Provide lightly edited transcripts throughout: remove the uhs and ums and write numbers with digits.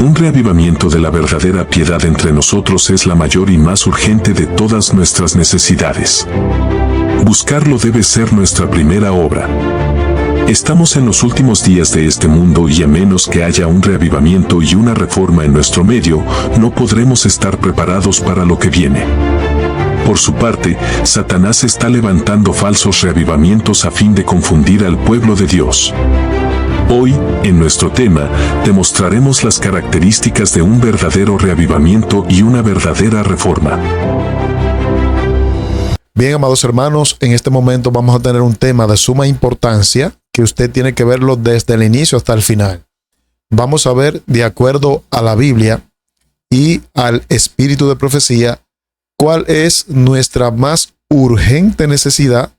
Un reavivamiento de la verdadera piedad entre nosotros es la mayor y más urgente de todas nuestras necesidades. Buscarlo debe ser nuestra primera obra. Estamos en los últimos días de este mundo y a menos que haya un reavivamiento y una reforma en nuestro medio, no podremos estar preparados para lo que viene. Por su parte, Satanás está levantando falsos reavivamientos a fin de confundir al pueblo de Dios. Hoy, en nuestro tema, demostraremos las características de un verdadero reavivamiento y una verdadera reforma. Bien, amados hermanos, en este momento vamos a tener un tema de suma importancia que usted tiene que verlo desde el inicio hasta el final. Vamos a ver, de acuerdo a la Biblia y al espíritu de profecía, cuál es nuestra más urgente necesidad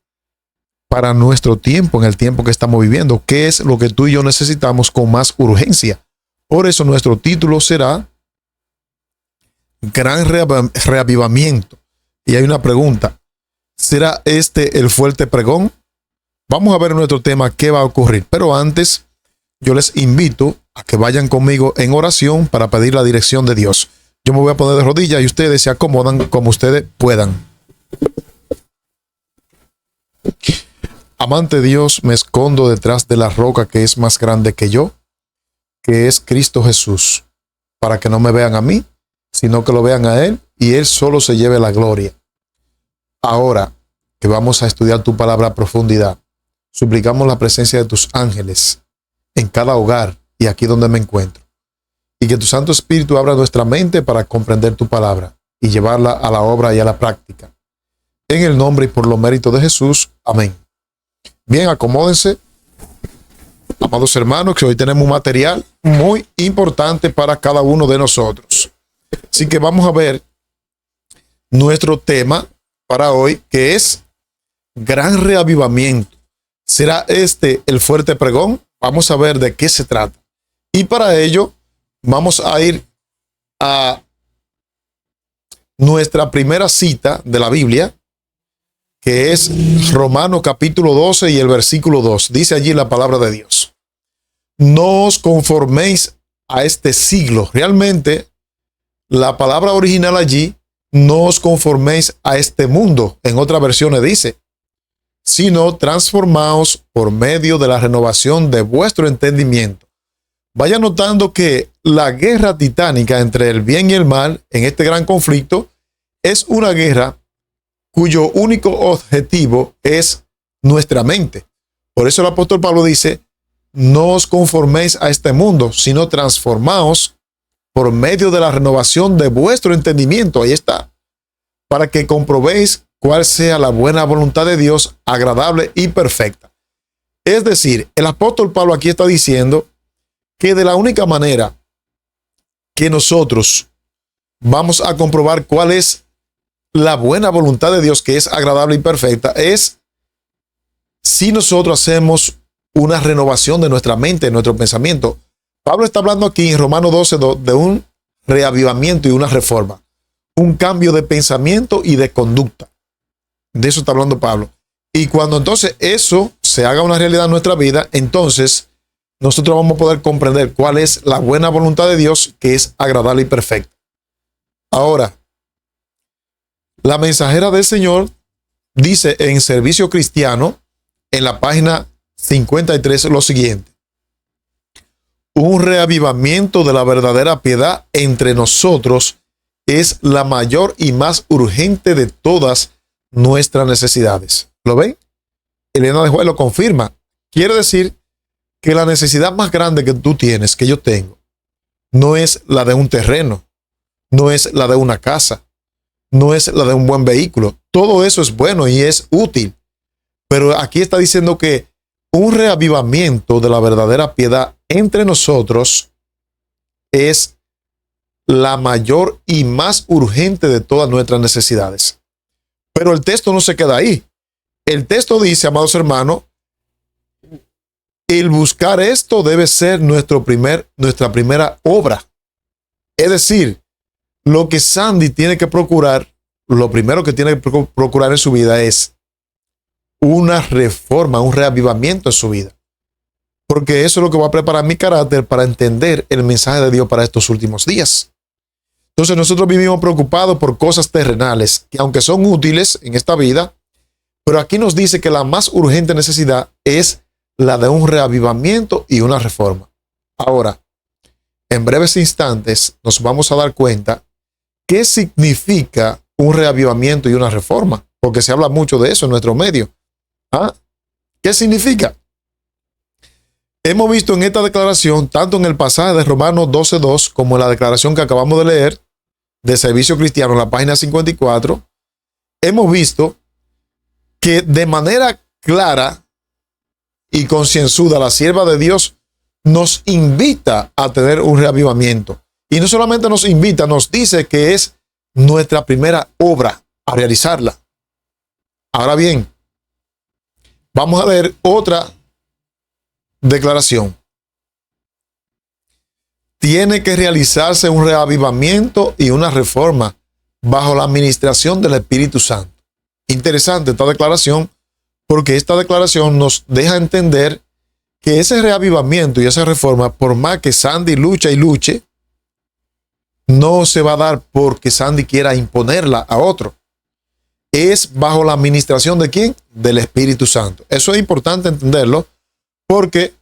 para nuestro tiempo, en el tiempo que estamos viviendo. ¿Qué es lo que tú y yo necesitamos con más urgencia? Por eso nuestro título será Gran Reavivamiento. Y hay una pregunta. ¿Será este el fuerte pregón? Vamos a ver en nuestro tema qué va a ocurrir. Pero antes, yo les invito a que vayan conmigo en oración para pedir la dirección de Dios. Yo me voy a poner de rodillas y ustedes se acomodan como ustedes puedan. Amante Dios, me escondo detrás de la roca que es más grande que yo, que es Cristo Jesús, para que no me vean a mí, sino que lo vean a Él y Él solo se lleve la gloria. Ahora que vamos a estudiar tu palabra a profundidad, suplicamos la presencia de tus ángeles en cada hogar y aquí donde me encuentro, y que tu Santo Espíritu abra nuestra mente para comprender tu palabra y llevarla a la obra y a la práctica. En el nombre y por los méritos de Jesús. Amén. Bien, acomódense, amados hermanos, que hoy tenemos un material muy importante para cada uno de nosotros. Así que vamos a ver nuestro tema para hoy, que es Gran Reavivamiento. ¿Será este el fuerte pregón? Vamos a ver de qué se trata. Y para ello vamos a ir a nuestra primera cita de la Biblia, que es Romanos capítulo 12 y el versículo 2. Dice allí la palabra de Dios: no os conforméis a este siglo. Realmente, la palabra original allí, no os conforméis a este mundo. En otras versiones dice, sino transformaos por medio de la renovación de vuestro entendimiento. Vaya notando que la guerra titánica entre el bien y el mal en este gran conflicto es una guerra cuyo único objetivo es nuestra mente. Por eso el apóstol Pablo dice, no os conforméis a este mundo, sino transformaos por medio de la renovación de vuestro entendimiento. Ahí está. Para que comprobéis cuál sea la buena voluntad de Dios, agradable y perfecta. Es decir, el apóstol Pablo aquí está diciendo que de la única manera que nosotros vamos a comprobar cuál es la buena voluntad de Dios, que es agradable y perfecta, es si nosotros hacemos una renovación de nuestra mente, de nuestro pensamiento. Pablo está hablando aquí en Romanos 12 de un reavivamiento y una reforma, un cambio de pensamiento y de conducta. De eso está hablando Pablo. Y cuando entonces eso se haga una realidad en nuestra vida, entonces nosotros vamos a poder comprender cuál es la buena voluntad de Dios, que es agradable y perfecta. Ahora, la mensajera del Señor dice en Servicio Cristiano, en la página 53, lo siguiente: un reavivamiento de la verdadera piedad entre nosotros es la mayor y más urgente de todas nuestras necesidades. ¿Lo ven? Elena de Juárez lo confirma. Quiere decir que la necesidad más grande que tú tienes, que yo tengo, no es la de un terreno, no es la de una casa, no es la de un buen vehículo. Todo eso es bueno y es útil. Pero aquí está diciendo que un reavivamiento de la verdadera piedad entre nosotros es la mayor y más urgente de todas nuestras necesidades. Pero el texto no se queda ahí. El texto dice, amados hermanos, el buscar esto debe ser nuestra primera obra. Es decir, lo que Sandy tiene que procurar, lo primero que tiene que procurar en su vida es una reforma, un reavivamiento en su vida. porque eso es lo que va a preparar mi carácter para entender el mensaje de Dios para estos últimos días. Entonces nosotros vivimos preocupados por cosas terrenales, que aunque son útiles en esta vida, pero aquí nos dice que la más urgente necesidad es la de un reavivamiento y una reforma. Ahora, en breves instantes nos vamos a dar cuenta qué significa un reavivamiento y una reforma, porque se habla mucho de eso en nuestro medio. ¿Ah? ¿Qué significa? Hemos visto en esta declaración, tanto en el pasaje de Romanos 12:2 como en la declaración que acabamos de leer de Servicio Cristiano en la página 54, hemos visto que de manera clara y concienzuda la sierva de Dios nos invita a tener un reavivamiento. Y no solamente nos invita, nos dice que es nuestra primera obra a realizarla. Ahora bien, vamos a leer otra declaración. Tiene que realizarse un reavivamiento y una reforma bajo la administración del Espíritu Santo. Interesante esta declaración, porque esta declaración nos deja entender que ese reavivamiento y esa reforma, por más que Sandy lucha y luche, no se va a dar porque Sandy quiera imponerla a otro. Es bajo la administración ¿de quién? Del Espíritu Santo. Eso es importante entenderlo, porque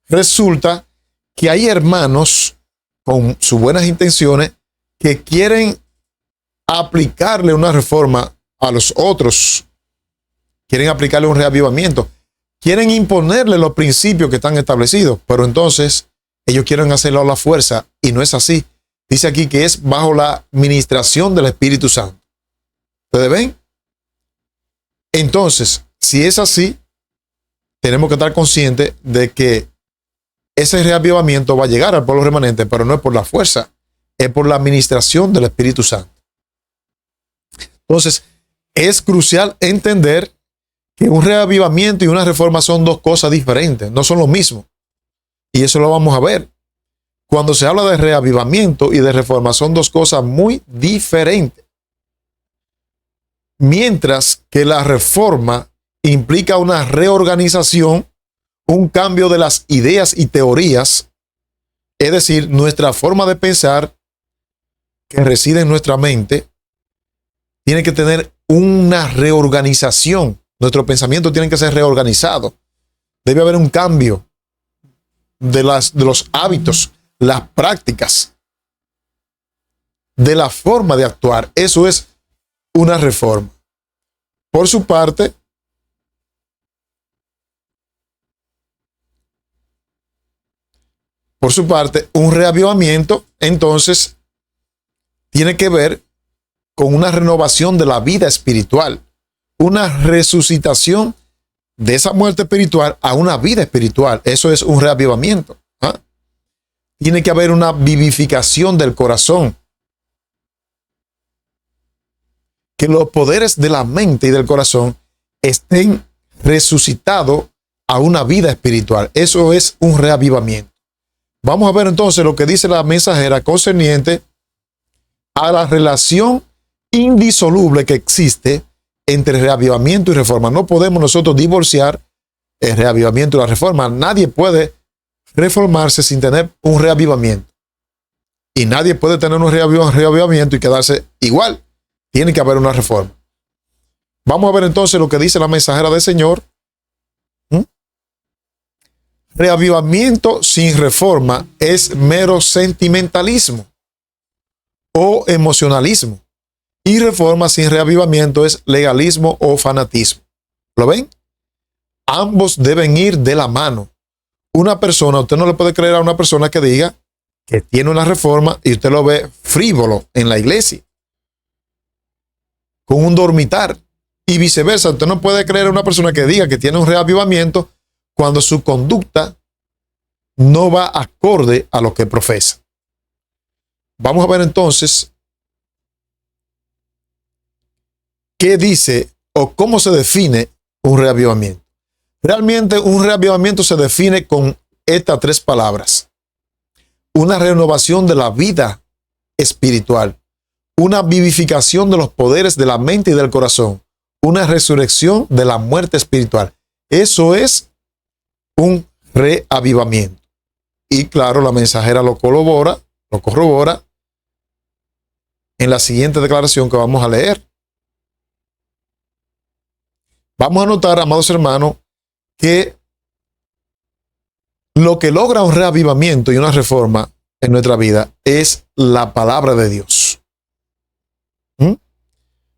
resulta que hay hermanos con sus buenas intenciones que quieren aplicarle una reforma a los otros, quieren aplicarle un reavivamiento, quieren imponerle los principios que están establecidos, pero entonces ellos quieren hacerlo a la fuerza y no es así. Dice aquí que es bajo la administración del Espíritu Santo. ¿Ustedes ven? Entonces, si es así, tenemos que estar conscientes de que ese reavivamiento va a llegar al pueblo remanente, pero no es por la fuerza, es por la administración del Espíritu Santo. Entonces, es crucial entender que un reavivamiento y una reforma son dos cosas diferentes, no son lo mismo. Y eso lo vamos a ver. Cuando se habla de reavivamiento y de reforma, son dos cosas muy diferentes. Mientras que la reforma implica una reorganización, un cambio de las ideas y teorías, es decir, nuestra forma de pensar que reside en nuestra mente, tiene que tener una reorganización. Nuestro pensamiento tiene que ser reorganizado. Debe haber un cambio de los hábitos, las prácticas, de la forma de actuar. Eso es una reforma. Por su parte, un reavivamiento, entonces, tiene que ver con una renovación de la vida espiritual, una resucitación de esa muerte espiritual a una vida espiritual. Eso es un reavivamiento. ¿Ah? Tiene que haber una vivificación del corazón. Que los poderes de la mente y del corazón estén resucitados a una vida espiritual. Eso es un reavivamiento. Vamos a ver entonces lo que dice la mensajera concerniente a la relación indisoluble que existe entre reavivamiento y reforma. No podemos nosotros divorciar el reavivamiento y la reforma. Nadie puede reformarse sin tener un reavivamiento. Y nadie puede tener un reavivamiento y quedarse igual. Tiene que haber una reforma. Vamos a ver entonces lo que dice la mensajera del Señor. Reavivamiento sin reforma es mero sentimentalismo o emocionalismo. Y reforma sin reavivamiento es legalismo o fanatismo. ¿Lo ven? Ambos deben ir de la mano. Una persona, usted no le puede creer a una persona que diga que tiene una reforma y usted lo ve frívolo en la iglesia, con un dormitar, y viceversa. Usted no puede creer a una persona que diga que tiene un reavivamiento cuando su conducta no va acorde a lo que profesa. Vamos a ver entonces qué dice o cómo se define un reavivamiento. Realmente un reavivamiento se define con estas tres palabras: una renovación de la vida espiritual, una vivificación de los poderes de la mente y del corazón, una resurrección de la muerte espiritual. Eso es un reavivamiento. Y claro, la mensajera lo corrobora en la siguiente declaración que vamos a leer. Vamos a notar, amados hermanos, que lo que logra un reavivamiento y una reforma en nuestra vida es la palabra de Dios.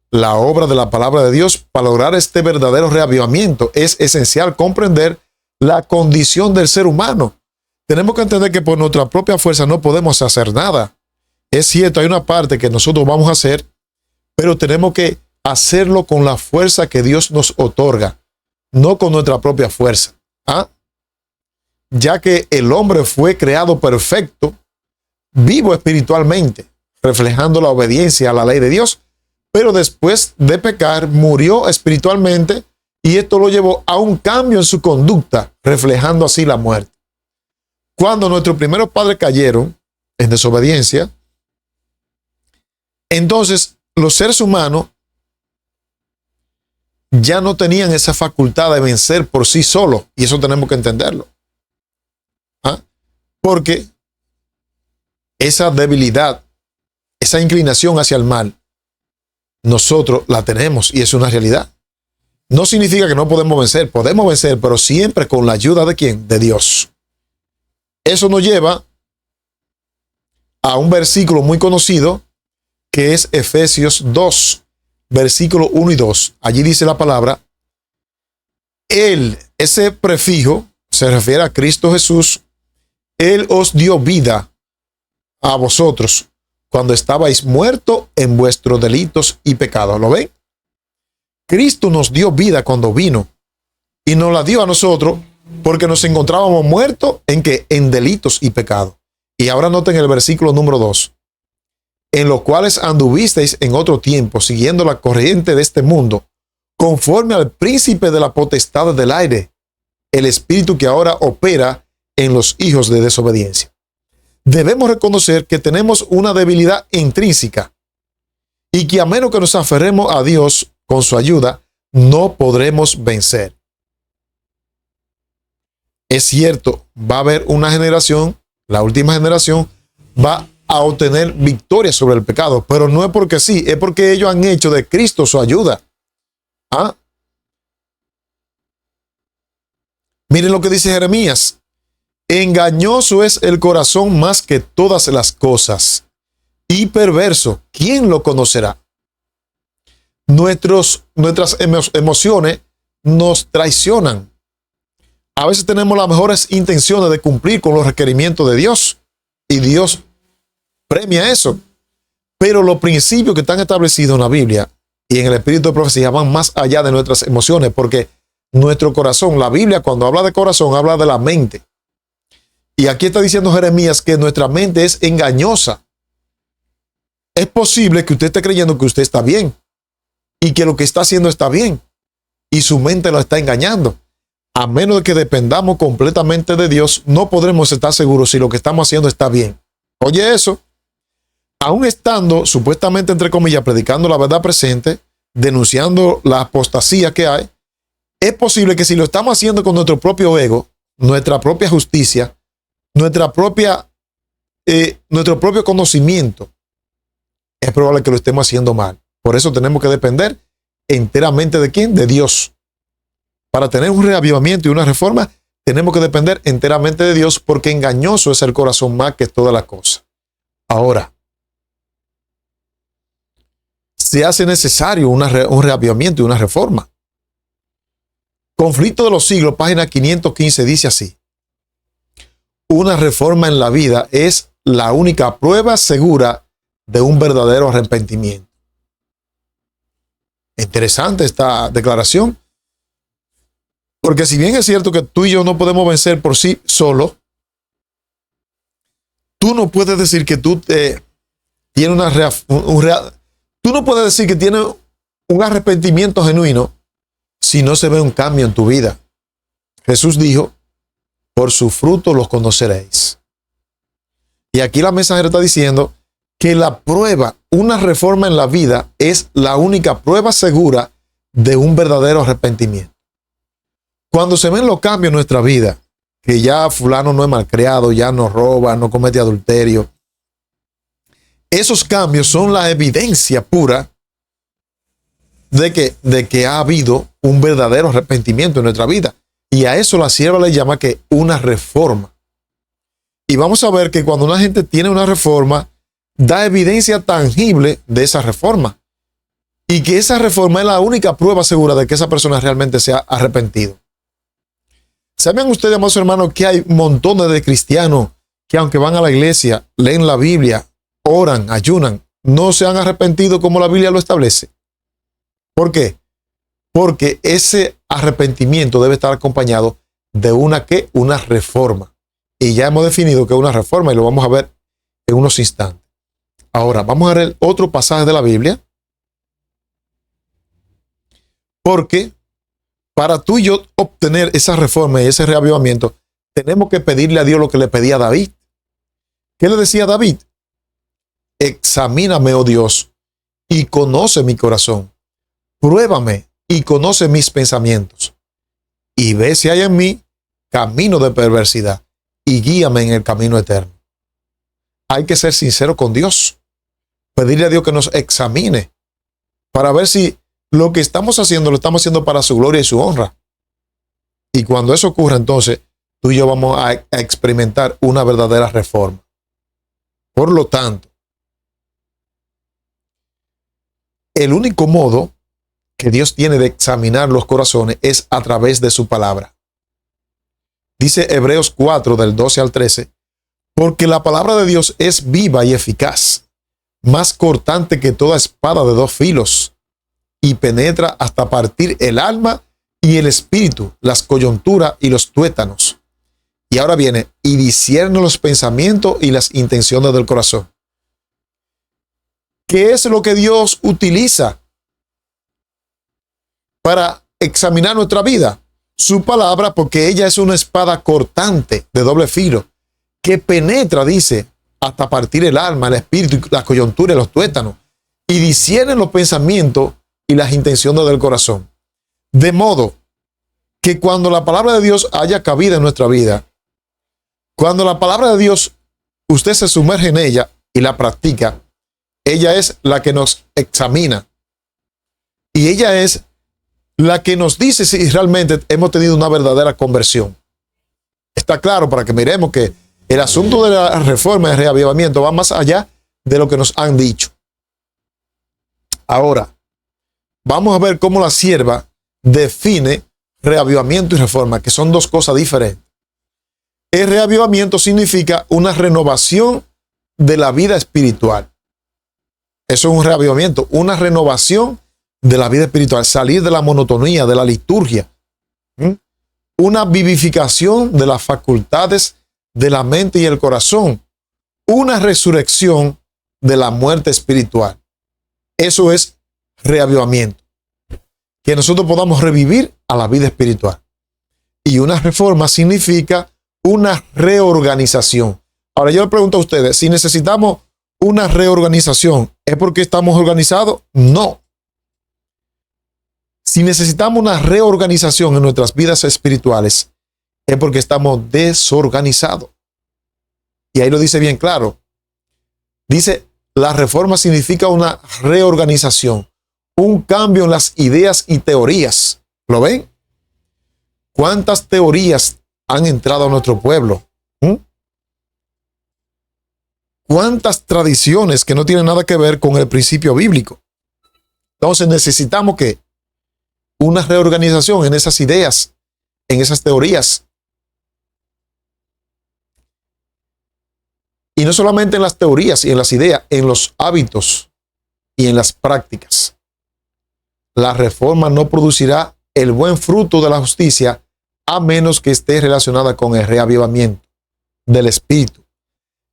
La obra de la palabra de Dios para lograr este verdadero reavivamiento es esencial comprender la condición del ser humano. Tenemos que entender que por nuestra propia fuerza no podemos hacer nada. Es cierto, hay una parte que nosotros vamos a hacer, pero tenemos que hacerlo con la fuerza que Dios nos otorga, no con nuestra propia fuerza. Ya que el hombre fue creado perfecto, vivo espiritualmente, reflejando la obediencia a la ley de Dios, pero después de pecar murió espiritualmente y esto lo llevó a un cambio en su conducta, reflejando así la muerte. Cuando nuestros primeros padres cayeron en desobediencia, entonces los seres humanos ya no tenían esa facultad de vencer por sí solos, y eso tenemos que entenderlo. Porque esa debilidad, esa inclinación hacia el mal, nosotros la tenemos y es una realidad. No significa que no podemos vencer, pero siempre con la ayuda ¿de quién? De Dios. Eso nos lleva a un versículo muy conocido que es Efesios 2, versículo 1 y 2. Allí dice la palabra, Él, ese prefijo se refiere a Cristo Jesús, Él os dio vida a vosotros cuando estabais muertos en vuestros delitos y pecados. ¿Lo ven? Cristo nos dio vida cuando vino y nos la dio a nosotros porque nos encontrábamos muertos ¿en qué? En delitos y pecados. Y ahora noten el versículo número 2. En los cuales anduvisteis en otro tiempo, siguiendo la corriente de este mundo, conforme al príncipe de la potestad del aire, el espíritu que ahora opera en los hijos de desobediencia. Debemos reconocer que tenemos una debilidad intrínseca y que a menos que nos aferremos a Dios con su ayuda, no podremos vencer. Es cierto, va a haber una generación, la última generación, va a obtener victoria sobre el pecado, pero no es porque sí, es porque ellos han hecho de Cristo su ayuda. Miren lo que dice Jeremías. Engañoso es el corazón más que todas las cosas, y perverso, ¿quién lo conocerá? Nuestras emociones nos traicionan. A veces tenemos las mejores intenciones de cumplir con los requerimientos de Dios, y Dios premia eso. Pero los principios que están establecidos en la Biblia y en el espíritu de profecía van más allá de nuestras emociones, porque nuestro corazón, la Biblia cuando habla de corazón, habla de la mente. Y aquí está diciendo Jeremías que nuestra mente es engañosa. Es posible que usted esté creyendo que usted está bien y que lo que está haciendo está bien y su mente lo está engañando. A menos de que dependamos completamente de Dios, no podremos estar seguros si lo que estamos haciendo está bien. Oye eso, aún estando supuestamente, entre comillas, predicando la verdad presente, denunciando la apostasía que hay, es posible que si lo estamos haciendo con nuestro propio ego, nuestra propia justicia, nuestro propio conocimiento, es probable que lo estemos haciendo mal. Por eso tenemos que depender enteramente ¿de quién? De Dios. Para tener un reavivamiento y una reforma, tenemos que depender enteramente de Dios, porque engañoso es el corazón más que todas las cosas. Ahora, se hace necesario un reavivamiento y una reforma. Conflicto de los siglos, página 515, dice así. Una reforma en la vida es la única prueba segura de un verdadero arrepentimiento. Interesante esta declaración, porque si bien es cierto que tú y yo no podemos vencer por sí solos, tú no puedes decir que tú tienes tú no puedes decir que tienes un arrepentimiento genuino si no se ve un cambio en tu vida. Jesús dijo, por su fruto los conoceréis. Y aquí la mensajera está diciendo que la prueba, una reforma en la vida, es la única prueba segura de un verdadero arrepentimiento. Cuando se ven los cambios en nuestra vida, que ya fulano no es malcriado, ya no roba, no comete adulterio. Esos cambios son la evidencia pura de que ha habido un verdadero arrepentimiento en nuestra vida. Y a eso la sierva le llama que una reforma. Y vamos a ver que cuando una gente tiene una reforma, da evidencia tangible de esa reforma. Y que esa reforma es la única prueba segura de que esa persona realmente se ha arrepentido. ¿Saben ustedes, amados hermanos, que hay montones de cristianos que aunque van a la iglesia, leen la Biblia, oran, ayunan, no se han arrepentido como la Biblia lo establece? ¿Por qué? Porque ese arrepentimiento debe estar acompañado de una reforma. Y ya hemos definido que es una reforma y lo vamos a ver en unos instantes. Ahora, vamos a ver otro pasaje de la Biblia. Porque para tú y yo obtener esa reforma y ese reavivamiento, tenemos que pedirle a Dios lo que le pedía a David. ¿Qué le decía a David? Examíname, oh Dios, y conoce mi corazón. Pruébame y conoce mis pensamientos. Y ve si hay en mí camino de perversidad y guíame en el camino eterno. Hay que ser sincero con Dios. Pedirle a Dios que nos examine para ver si lo que estamos haciendo lo estamos haciendo para su gloria y su honra. Y cuando eso ocurra, entonces tú y yo vamos a experimentar una verdadera reforma. Por lo tanto, el único modo que Dios tiene de examinar los corazones es a través de su palabra. Dice Hebreos 4, del 12 al 13, porque la palabra de Dios es viva y eficaz, más cortante que toda espada de dos filos, y penetra hasta partir el alma y el espíritu, las coyunturas y los tuétanos. Y ahora viene, y discierne los pensamientos y las intenciones del corazón. ¿Qué es lo que Dios utiliza para examinar nuestra vida? Su palabra, porque ella es una espada cortante de doble filo, que penetra, dice, hasta partir el alma, el espíritu, las coyunturas y los tuétanos, y discierne los pensamientos y las intenciones del corazón. De modo que cuando la palabra de Dios haya cabida en nuestra vida, cuando la palabra de Dios, usted se sumerge en ella y la practica, ella es la que nos examina. Y ella es la que nos dice si realmente hemos tenido una verdadera conversión. Está claro para que miremos que el asunto de la reforma y el reavivamiento va más allá de lo que nos han dicho. Ahora, vamos a ver cómo la sierva define reavivamiento y reforma, que son dos cosas diferentes. El reavivamiento significa una renovación de la vida espiritual. Eso es un reavivamiento, una renovación de la vida espiritual, salir de la monotonía, de la liturgia. Una vivificación de las facultades de la mente y el corazón. Una resurrección de la muerte espiritual. Eso es reavivamiento. Que nosotros podamos revivir a la vida espiritual. Y una reforma significa una reorganización. Ahora yo le pregunto a ustedes, si necesitamos una reorganización, ¿es porque estamos organizados? No. Si necesitamos una reorganización en nuestras vidas espirituales, es porque estamos desorganizados. Y ahí lo dice bien claro. Dice, la reforma significa una reorganización, un cambio en las ideas y teorías. ¿Lo ven? ¿Cuántas teorías han entrado a nuestro pueblo? ¿Cuántas tradiciones que no tienen nada que ver con el principio bíblico? Entonces necesitamos que una reorganización en esas ideas, en esas teorías. Y no solamente en las teorías y en las ideas, en los hábitos y en las prácticas. La reforma no producirá el buen fruto de la justicia a menos que esté relacionada con el reavivamiento del espíritu.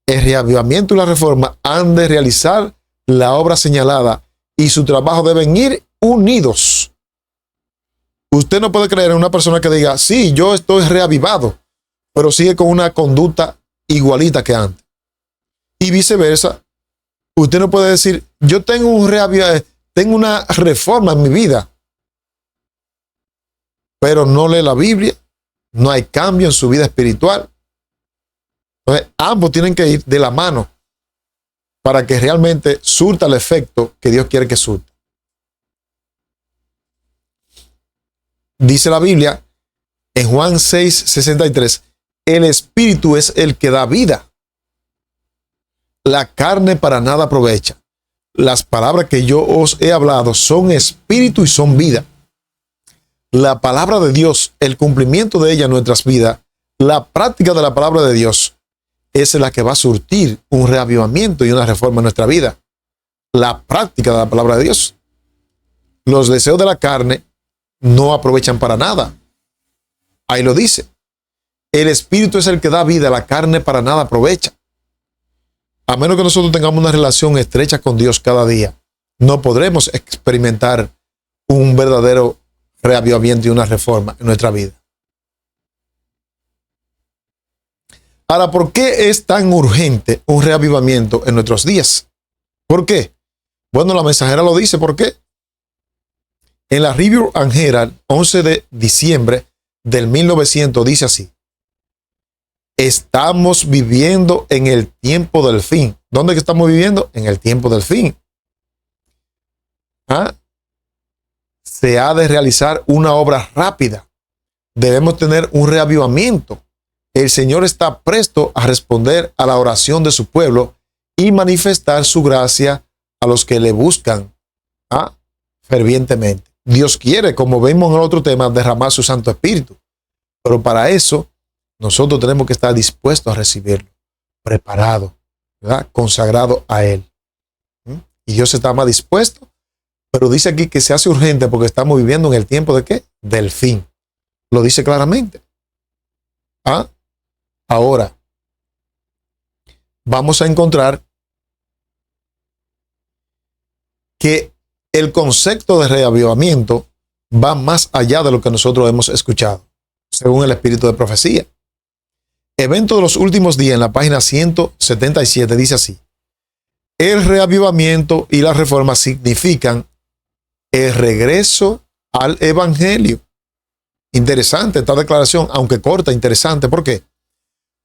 El reavivamiento y la reforma han de realizar la obra señalada y su trabajo deben ir unidos. Usted no puede creer en una persona que diga, sí, yo estoy reavivado, pero sigue con una conducta igualita que antes. Y viceversa, usted no puede decir, yo tengo tengo una reforma en mi vida, pero no lee la Biblia, no hay cambio en su vida espiritual. Entonces, ambos tienen que ir de la mano para que realmente surta el efecto que Dios quiere que surta. Dice la Biblia en Juan 6:63, el espíritu es el que da vida. La carne para nada aprovecha. Las palabras que yo os he hablado son espíritu y son vida. La palabra de Dios, el cumplimiento de ella en nuestras vidas, la práctica de la palabra de Dios, es la que va a surtir un reavivamiento y una reforma en nuestra vida. La práctica de la palabra de Dios. Los deseos de la carne no aprovechan para nada. Ahí lo dice. El espíritu es el que da vida, la carne para nada aprovecha. A menos que nosotros tengamos una relación estrecha con Dios cada día, no podremos experimentar un verdadero reavivamiento y una reforma en nuestra vida. Ahora, ¿por qué es tan urgente un reavivamiento en nuestros días? ¿Por qué? Bueno, la mensajera lo dice, ¿por qué? En la Review and Herald, 11 de diciembre del 1900, dice así: estamos viviendo en el tiempo del fin. ¿Dónde que estamos viviendo? En el tiempo del fin. Se ha de realizar una obra rápida. Debemos tener un reavivamiento. El Señor está presto a responder a la oración de su pueblo y manifestar su gracia a los que le buscan fervientemente. Dios quiere, como vemos en el otro tema, derramar su Santo Espíritu. Pero para eso, nosotros tenemos que estar dispuestos a recibirlo, preparados, ¿verdad? Consagrado a Él. Y Dios está más dispuesto, pero dice aquí que se hace urgente porque estamos viviendo en el tiempo de ¿qué? Del fin. Lo dice claramente. Ahora, vamos a encontrar que el concepto de reavivamiento va más allá de lo que nosotros hemos escuchado, según el espíritu de profecía. Evento de los últimos días, en la página 177, dice así: el reavivamiento y la reforma significan el regreso al evangelio. Interesante esta declaración, aunque corta, interesante. ¿Por qué?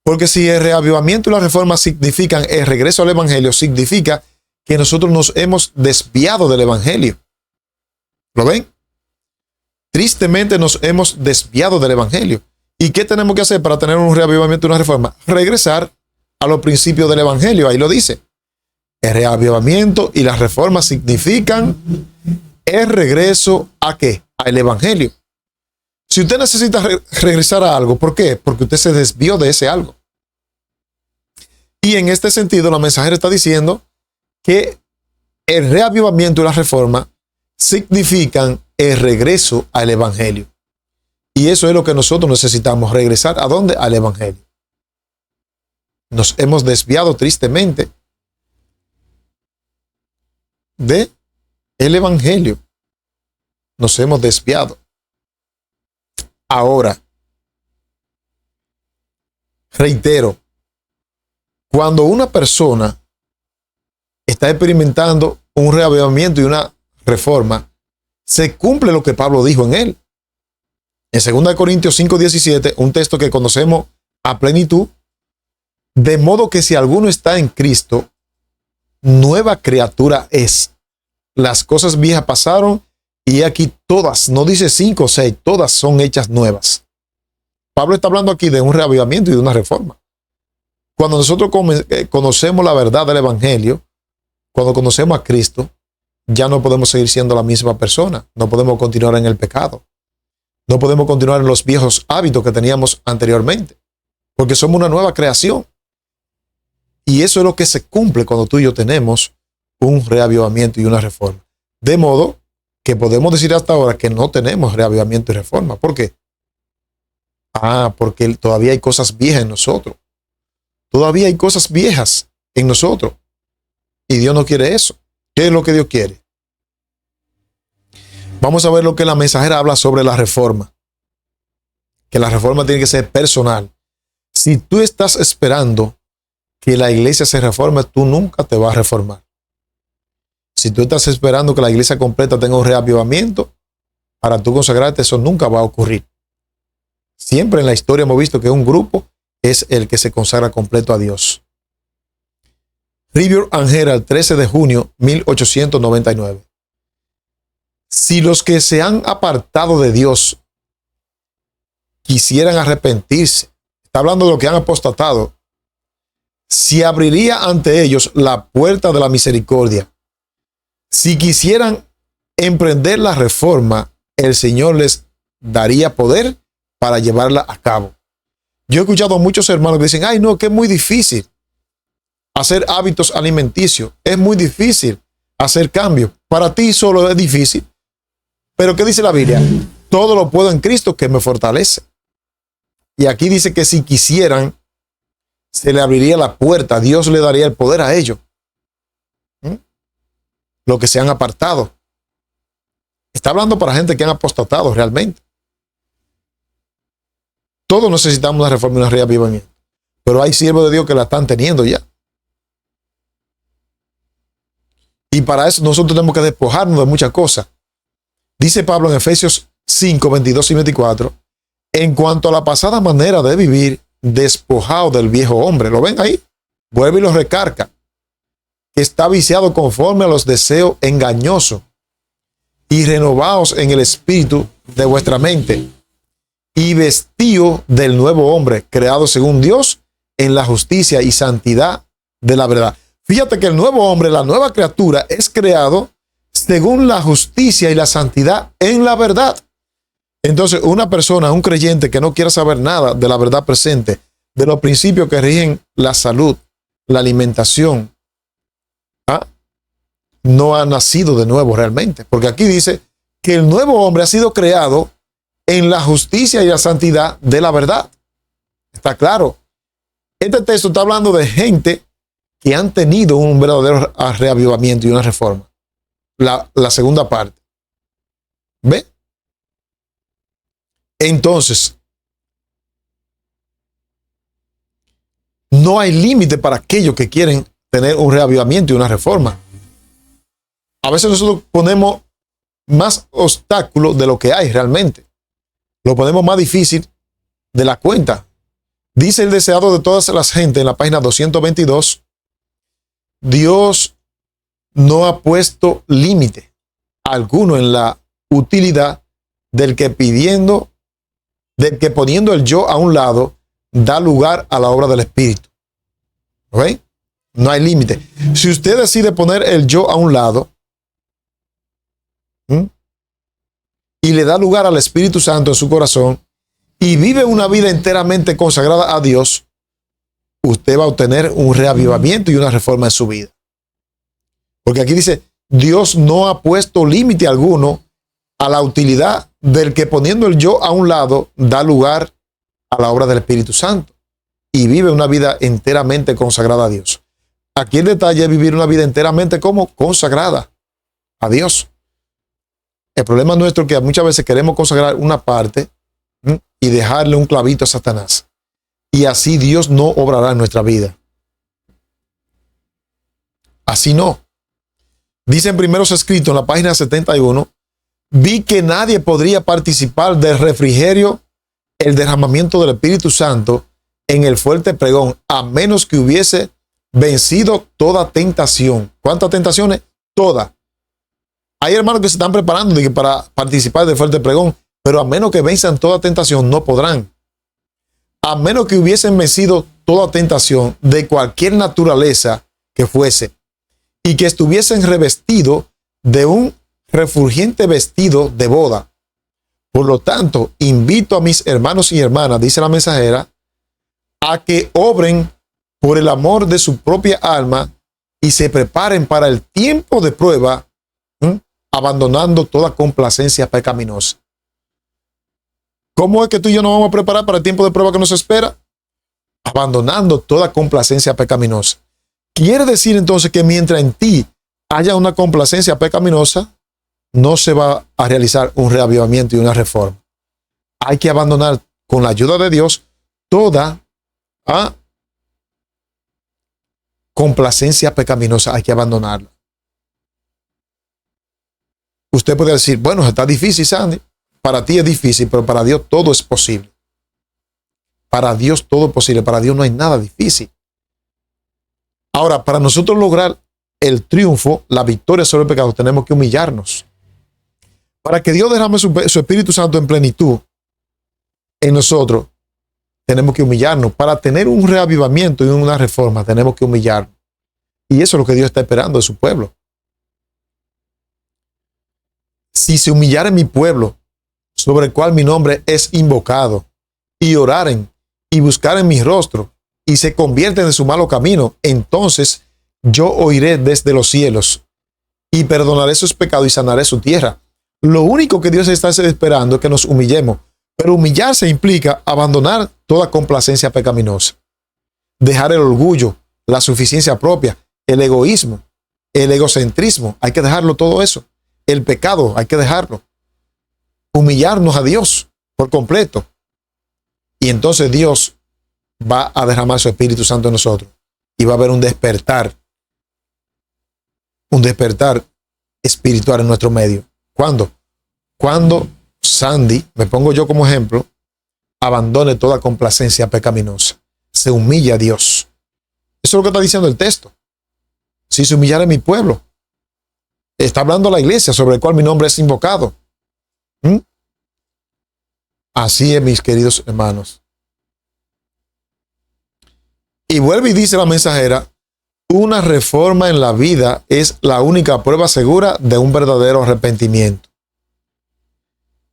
Porque si el reavivamiento y la reforma significan el regreso al evangelio, significa que nosotros nos hemos desviado del evangelio. ¿Lo ven? Tristemente nos hemos desviado del evangelio. ¿Y qué tenemos que hacer para tener un reavivamiento y una reforma? Regresar a los principios del evangelio. Ahí lo dice. El reavivamiento y la reforma significan el regreso ¿a qué? Al evangelio. Si usted necesita regresar a algo, ¿por qué? Porque usted se desvió de ese algo. Y en este sentido, la mensajera está diciendo que el reavivamiento y la reforma significan el regreso al evangelio. Y eso es lo que nosotros necesitamos, regresar ¿a dónde? Al evangelio. Nos hemos desviado tristemente de el evangelio. Nos hemos desviado. Ahora, reitero, cuando una persona está experimentando un reavivamiento y una reforma, se cumple lo que Pablo dijo en él. En 2 Corintios 5:17, un texto que conocemos a plenitud, de modo que si alguno está en Cristo, nueva criatura es. Las cosas viejas pasaron y aquí todas, no dice 5 o 6, todas son hechas nuevas. Pablo está hablando aquí de un reavivamiento y de una reforma. Cuando nosotros conocemos la verdad del evangelio, cuando conocemos a Cristo, ya no podemos seguir siendo la misma persona. No podemos continuar en el pecado. No podemos continuar en los viejos hábitos que teníamos anteriormente, porque somos una nueva creación. Y eso es lo que se cumple cuando tú y yo tenemos un reavivamiento y una reforma. De modo que podemos decir hasta ahora que no tenemos reavivamiento y reforma. ¿Por qué? Porque todavía hay cosas viejas en nosotros. Todavía hay cosas viejas en nosotros. Y Dios no quiere eso. ¿Qué es lo que Dios quiere? Vamos a ver lo que la mensajera habla sobre la reforma. Que la reforma tiene que ser personal. Si tú estás esperando que la iglesia se reforme, tú nunca te vas a reformar. Si tú estás esperando que la iglesia completa tenga un reavivamiento, para tú consagrarte, eso nunca va a ocurrir. Siempre en la historia hemos visto que un grupo es el que se consagra completo a Dios. Review and Herald, 13 de junio 1899. Si los que se han apartado de Dios quisieran arrepentirse, está hablando de los que han apostatado, si abriría ante ellos la puerta de la misericordia. Si quisieran emprender la reforma, el Señor les daría poder para llevarla a cabo. Yo he escuchado a muchos hermanos que dicen, ay no, que es muy difícil hacer hábitos alimenticios, es muy difícil hacer cambios. Para ti solo es difícil. Pero ¿qué dice la Biblia? Todo lo puedo en Cristo que me fortalece. Y aquí dice que si quisieran, se le abriría la puerta, Dios le daría el poder a ellos. Lo que se han apartado. Está hablando para gente que han apostatado realmente. Todos necesitamos una reforma y un reavivamiento. Pero hay siervos de Dios que la están teniendo ya. Y para eso nosotros tenemos que despojarnos de muchas cosas. Dice Pablo en Efesios 5, 22 y 24, en cuanto a la pasada manera de vivir, despojado del viejo hombre. ¿Lo ven ahí? Vuelve y lo recarga. Que está viciado conforme a los deseos engañosos. Y renovaos en el espíritu de vuestra mente. Y vestido del nuevo hombre, creado según Dios, en la justicia y santidad de la verdad. Fíjate que el nuevo hombre, la nueva criatura, es creado según la justicia y la santidad en la verdad. Entonces, una persona, un creyente que no quiera saber nada de la verdad presente, de los principios que rigen la salud, la alimentación, no ha nacido de nuevo realmente. Porque aquí dice que el nuevo hombre ha sido creado en la justicia y la santidad de la verdad. Está claro. Este texto está hablando de gente que han tenido un verdadero reavivamiento y una reforma. La segunda parte. ¿Ve? Entonces, no hay límite para aquellos que quieren tener un reavivamiento y una reforma. A veces nosotros ponemos más obstáculos de lo que hay realmente. Lo ponemos más difícil de la cuenta. Dice el deseado de todas las gentes en la página 222, Dios no ha puesto límite alguno en la utilidad del que poniendo el yo a un lado, da lugar a la obra del Espíritu. ¿Ok? No hay límite. Si usted decide poner el yo a un lado, y le da lugar al Espíritu Santo en su corazón, y vive una vida enteramente consagrada a Dios, usted va a obtener un reavivamiento y una reforma en su vida. Porque aquí dice, Dios no ha puesto límite alguno a la utilidad del que poniendo el yo a un lado, da lugar a la obra del Espíritu Santo y vive una vida enteramente consagrada a Dios. Aquí el detalle es vivir una vida enteramente como consagrada a Dios. El problema nuestro es que muchas veces queremos consagrar una parte y dejarle un clavito a Satanás. Y así Dios no obrará en nuestra vida. Así no. Dice en Primeros Escritos, en la página 71, vi que nadie podría participar del refrigerio, el derramamiento del Espíritu Santo en el fuerte pregón, a menos que hubiese vencido toda tentación. ¿Cuántas tentaciones? Todas. Hay hermanos que se están preparando para participar del fuerte pregón, pero a menos que venzan toda tentación, no podrán. A menos que hubiesen vencido toda tentación de cualquier naturaleza que fuese, y que estuviesen revestidos de un refulgente vestido de boda. Por lo tanto, invito a mis hermanos y hermanas, dice la mensajera, a que obren por el amor de su propia alma y se preparen para el tiempo de prueba, abandonando toda complacencia pecaminosa. ¿Cómo es que tú y yo nos vamos a preparar para el tiempo de prueba que nos espera? Abandonando toda complacencia pecaminosa. Quiere decir entonces que mientras en ti haya una complacencia pecaminosa, no se va a realizar un reavivamiento y una reforma. Hay que abandonar, con la ayuda de Dios, toda complacencia pecaminosa. Hay que abandonarla. Usted puede decir, bueno, está difícil, Sandy. Para ti es difícil, pero para Dios todo es posible. Para Dios todo es posible. Para Dios no hay nada difícil. Ahora, para nosotros lograr el triunfo, la victoria sobre el pecado, tenemos que humillarnos. Para que Dios derrame su Espíritu Santo en plenitud en nosotros, tenemos que humillarnos. Para tener un reavivamiento y una reforma, tenemos que humillarnos. Y eso es lo que Dios está esperando de su pueblo. Si se humillare mi pueblo, sobre el cual mi nombre es invocado, y oraren y buscaren mi rostro, y se convierten de su malo camino, entonces yo oiré desde los cielos, y perdonaré sus pecados y sanaré su tierra. Lo único que Dios está esperando es que nos humillemos, pero humillarse implica abandonar toda complacencia pecaminosa, dejar el orgullo, la suficiencia propia, el egoísmo, el egocentrismo, hay que dejarlo todo eso. El pecado, hay que dejarlo. Humillarnos a Dios por completo. Y entonces Dios va a derramar su Espíritu Santo en nosotros. Y va a haber un despertar espiritual en nuestro medio. ¿Cuándo? Cuando Sandy, me pongo yo como ejemplo, abandone toda complacencia pecaminosa. Se humilla a Dios. Eso es lo que está diciendo el texto. Si se humillara mi pueblo. Está hablando la iglesia sobre el cual mi nombre es invocado. Así es, mis queridos hermanos. Y vuelve y dice la mensajera, una reforma en la vida es la única prueba segura de un verdadero arrepentimiento.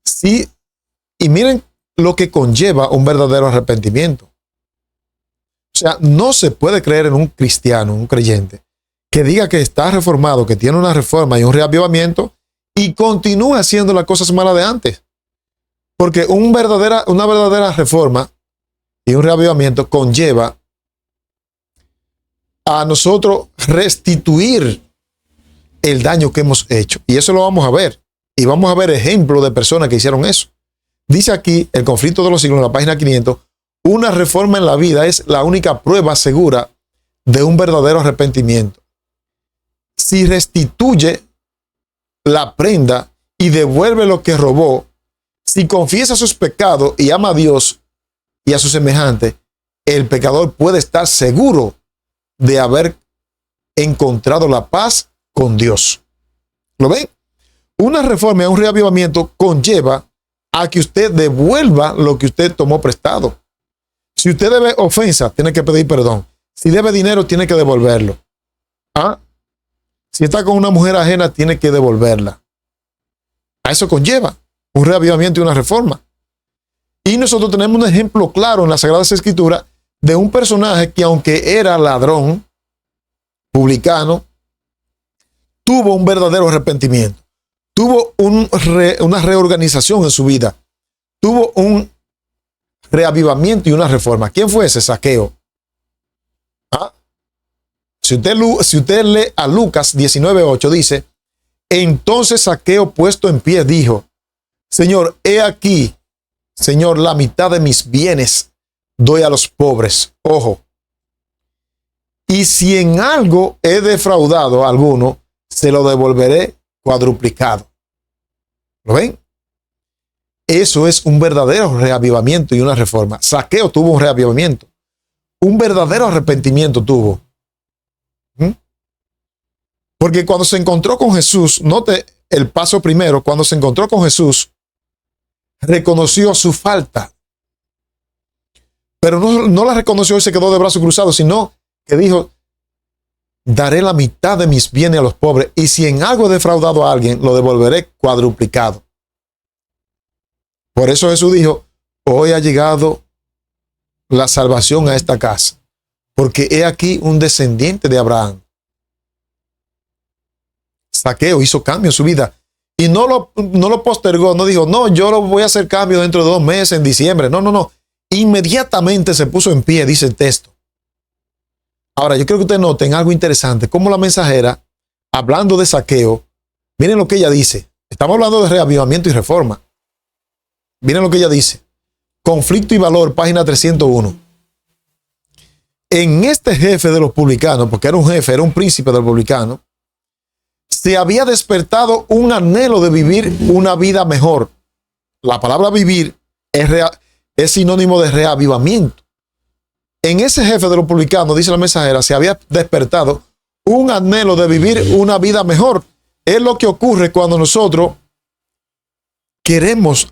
Sí, y miren lo que conlleva un verdadero arrepentimiento. O sea, no se puede creer en un cristiano, un creyente, que diga que está reformado, que tiene una reforma y un reavivamiento y continúa haciendo las cosas malas de antes. Porque una verdadera reforma y un reavivamiento conlleva a nosotros restituir el daño que hemos hecho. Y eso lo vamos a ver. Y vamos a ver ejemplos de personas que hicieron eso. Dice aquí, el conflicto de los siglos, en la página 500, una reforma en la vida es la única prueba segura de un verdadero arrepentimiento. Si restituye la prenda y devuelve lo que robó, si confiesa sus pecados y ama a Dios y a su semejante, el pecador puede estar seguro de haber encontrado la paz con Dios. ¿Lo ven? Una reforma y un reavivamiento conlleva a que usted devuelva lo que usted tomó prestado. Si usted debe ofensa, tiene que pedir perdón. Si debe dinero, tiene que devolverlo. ¿Ah? Si está con una mujer ajena, tiene que devolverla. A eso conlleva un reavivamiento y una reforma. Y nosotros tenemos un ejemplo claro en las Sagradas Escrituras de un personaje que, aunque era ladrón, publicano, tuvo un verdadero arrepentimiento. Tuvo una reorganización en su vida. Tuvo un reavivamiento y una reforma. ¿Quién fue ese? Zaqueo. ¿Ah? Si usted lee a Lucas 19:8, dice, entonces Zaqueo, puesto en pie, dijo, Señor, he aquí, Señor, la mitad de mis bienes doy a los pobres. Ojo. Y si en algo he defraudado a alguno, se lo devolveré cuadruplicado. ¿Lo ven? Eso es un verdadero reavivamiento y una reforma. Zaqueo tuvo un reavivamiento. Un verdadero arrepentimiento tuvo. Porque cuando se encontró con Jesús, note el paso primero, cuando se encontró con Jesús, reconoció su falta. Pero no la reconoció y se quedó de brazos cruzados, sino que dijo, daré la mitad de mis bienes a los pobres, y si en algo he defraudado a alguien, lo devolveré cuadruplicado. Por eso Jesús dijo, hoy ha llegado la salvación a esta casa, porque he aquí un descendiente de Abraham. Zaqueo hizo cambio en su vida y no lo postergó, no dijo, no, yo lo voy a hacer cambio dentro de 2 meses, en diciembre. No. Inmediatamente se puso en pie, dice el texto. Ahora, yo creo que ustedes noten algo interesante, como la mensajera, hablando de Zaqueo, miren lo que ella dice. Estamos hablando de reavivamiento y reforma. Miren lo que ella dice. Conflicto y valor, página 301. En este jefe de los publicanos, porque era un jefe, era un príncipe de los publicanos, se había despertado un anhelo de vivir una vida mejor. La palabra vivir es sinónimo de reavivamiento. En ese jefe de los publicanos, dice la mensajera, se había despertado un anhelo de vivir una vida mejor. Es lo que ocurre cuando nosotros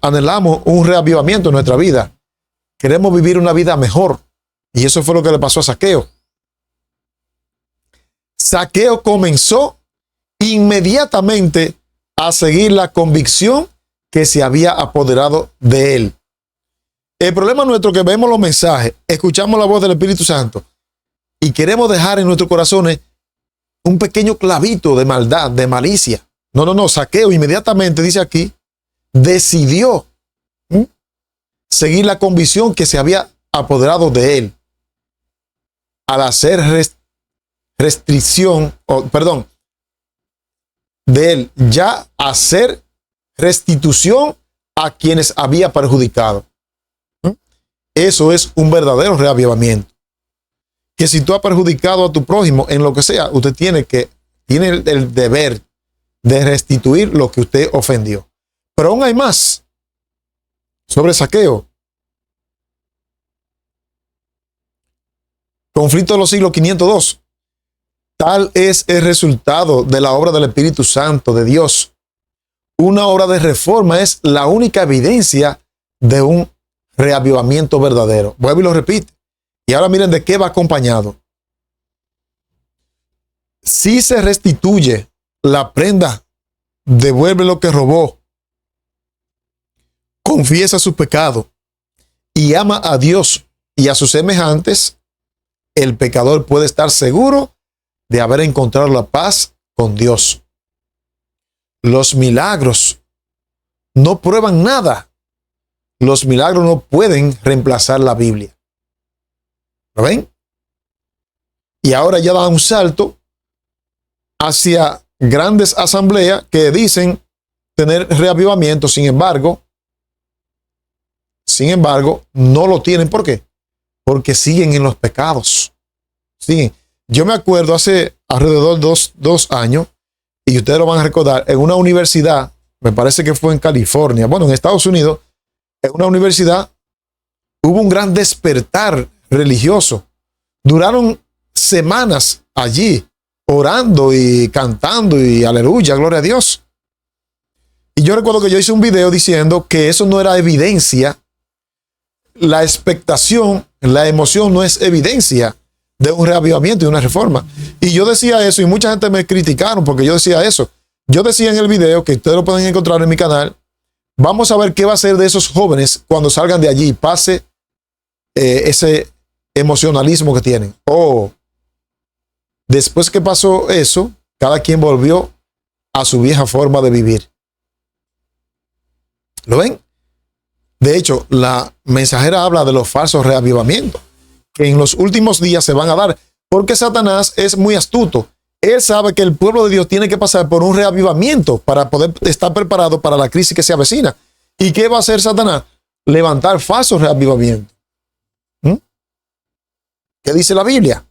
anhelamos un reavivamiento en nuestra vida. Queremos vivir una vida mejor. Y eso fue lo que le pasó a Zaqueo. Zaqueo comenzó inmediatamente a seguir la convicción que se había apoderado de él. El problema nuestro es que vemos los mensajes, escuchamos la voz del Espíritu Santo y queremos dejar en nuestros corazones un pequeño clavito de maldad, de malicia. No. Zaqueo inmediatamente, dice aquí, decidió seguir la convicción que se había apoderado de él. Al hacer de él, ya hacer restitución a quienes había perjudicado. Eso es un verdadero reavivamiento. Que si tú has perjudicado a tu prójimo en lo que sea, usted tiene el deber de restituir lo que usted ofendió. Pero aún hay más sobre Zaqueo. Conflicto de los siglos 502. Tal es el resultado de la obra del Espíritu Santo de Dios. Una obra de reforma es la única evidencia de un reavivamiento verdadero. Vuelvo y lo repite. Y ahora miren de qué va acompañado. Si se restituye la prenda, devuelve lo que robó, confiesa su pecado y ama a Dios y a sus semejantes, el pecador puede estar seguro de haber encontrado la paz con Dios. Los milagros no prueban nada. Los milagros no pueden reemplazar la Biblia. ¿Lo ven? Y ahora ya da un salto hacia grandes asambleas que dicen tener reavivamiento, sin embargo, no lo tienen. ¿Por qué? Porque siguen en los pecados. Siguen. Yo me acuerdo hace alrededor de dos años, y ustedes lo van a recordar, en una universidad, me parece que fue en California, bueno, en Estados Unidos, en una universidad hubo un gran despertar religioso. Duraron semanas allí, orando y cantando y aleluya, gloria a Dios. Y yo recuerdo que yo hice un video diciendo que eso no era evidencia. La expectación, la emoción no es evidencia de un reavivamiento y una reforma. Y yo decía eso y mucha gente me criticaron porque yo decía eso. Yo decía en el video, que ustedes lo pueden encontrar en mi canal, vamos a ver qué va a ser de esos jóvenes cuando salgan de allí y pase ese emocionalismo que tienen. Después que pasó eso, cada quien volvió a su vieja forma de vivir. ¿Lo ven? De hecho, la mensajera habla de los falsos reavivamientos que en los últimos días se van a dar, porque Satanás es muy astuto. Él sabe que el pueblo de Dios tiene que pasar por un reavivamiento para poder estar preparado para la crisis que se avecina. ¿Y qué va a hacer Satanás? Levantar falsos reavivamientos. ¿Qué dice la Biblia?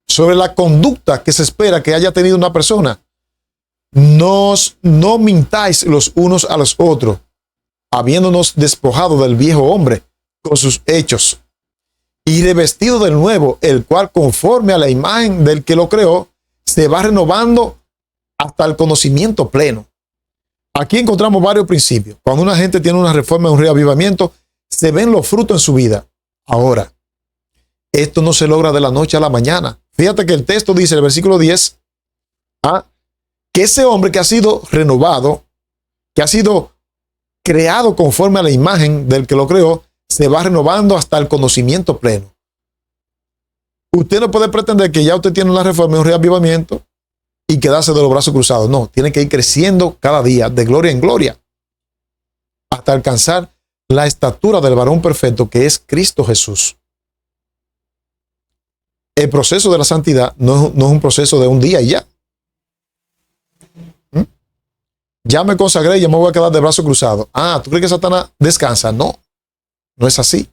Sobre la conducta que se espera que haya tenido una persona. No mintáis los unos a los otros, habiéndonos despojado del viejo hombre con sus hechos, y revestido del nuevo, el cual conforme a la imagen del que lo creó, se va renovando hasta el conocimiento pleno. Aquí encontramos varios principios. Cuando una gente tiene una reforma, un reavivamiento, se ven los frutos en su vida. Ahora, esto no se logra de la noche a la mañana. Fíjate que el texto dice en el versículo 10, que ese hombre que ha sido renovado, que ha sido creado conforme a la imagen del que lo creó, se va renovando hasta el conocimiento pleno. Usted no puede pretender que ya usted tiene una reforma y un reavivamiento y quedarse de los brazos cruzados. No, tiene que ir creciendo cada día de gloria en gloria hasta alcanzar la estatura del varón perfecto que es Cristo Jesús. El proceso de la santidad no es un proceso de un día y ya. Ya me consagré y ya me voy a quedar de brazos cruzados. ¿Tú crees que Satanás descansa? No, no es así.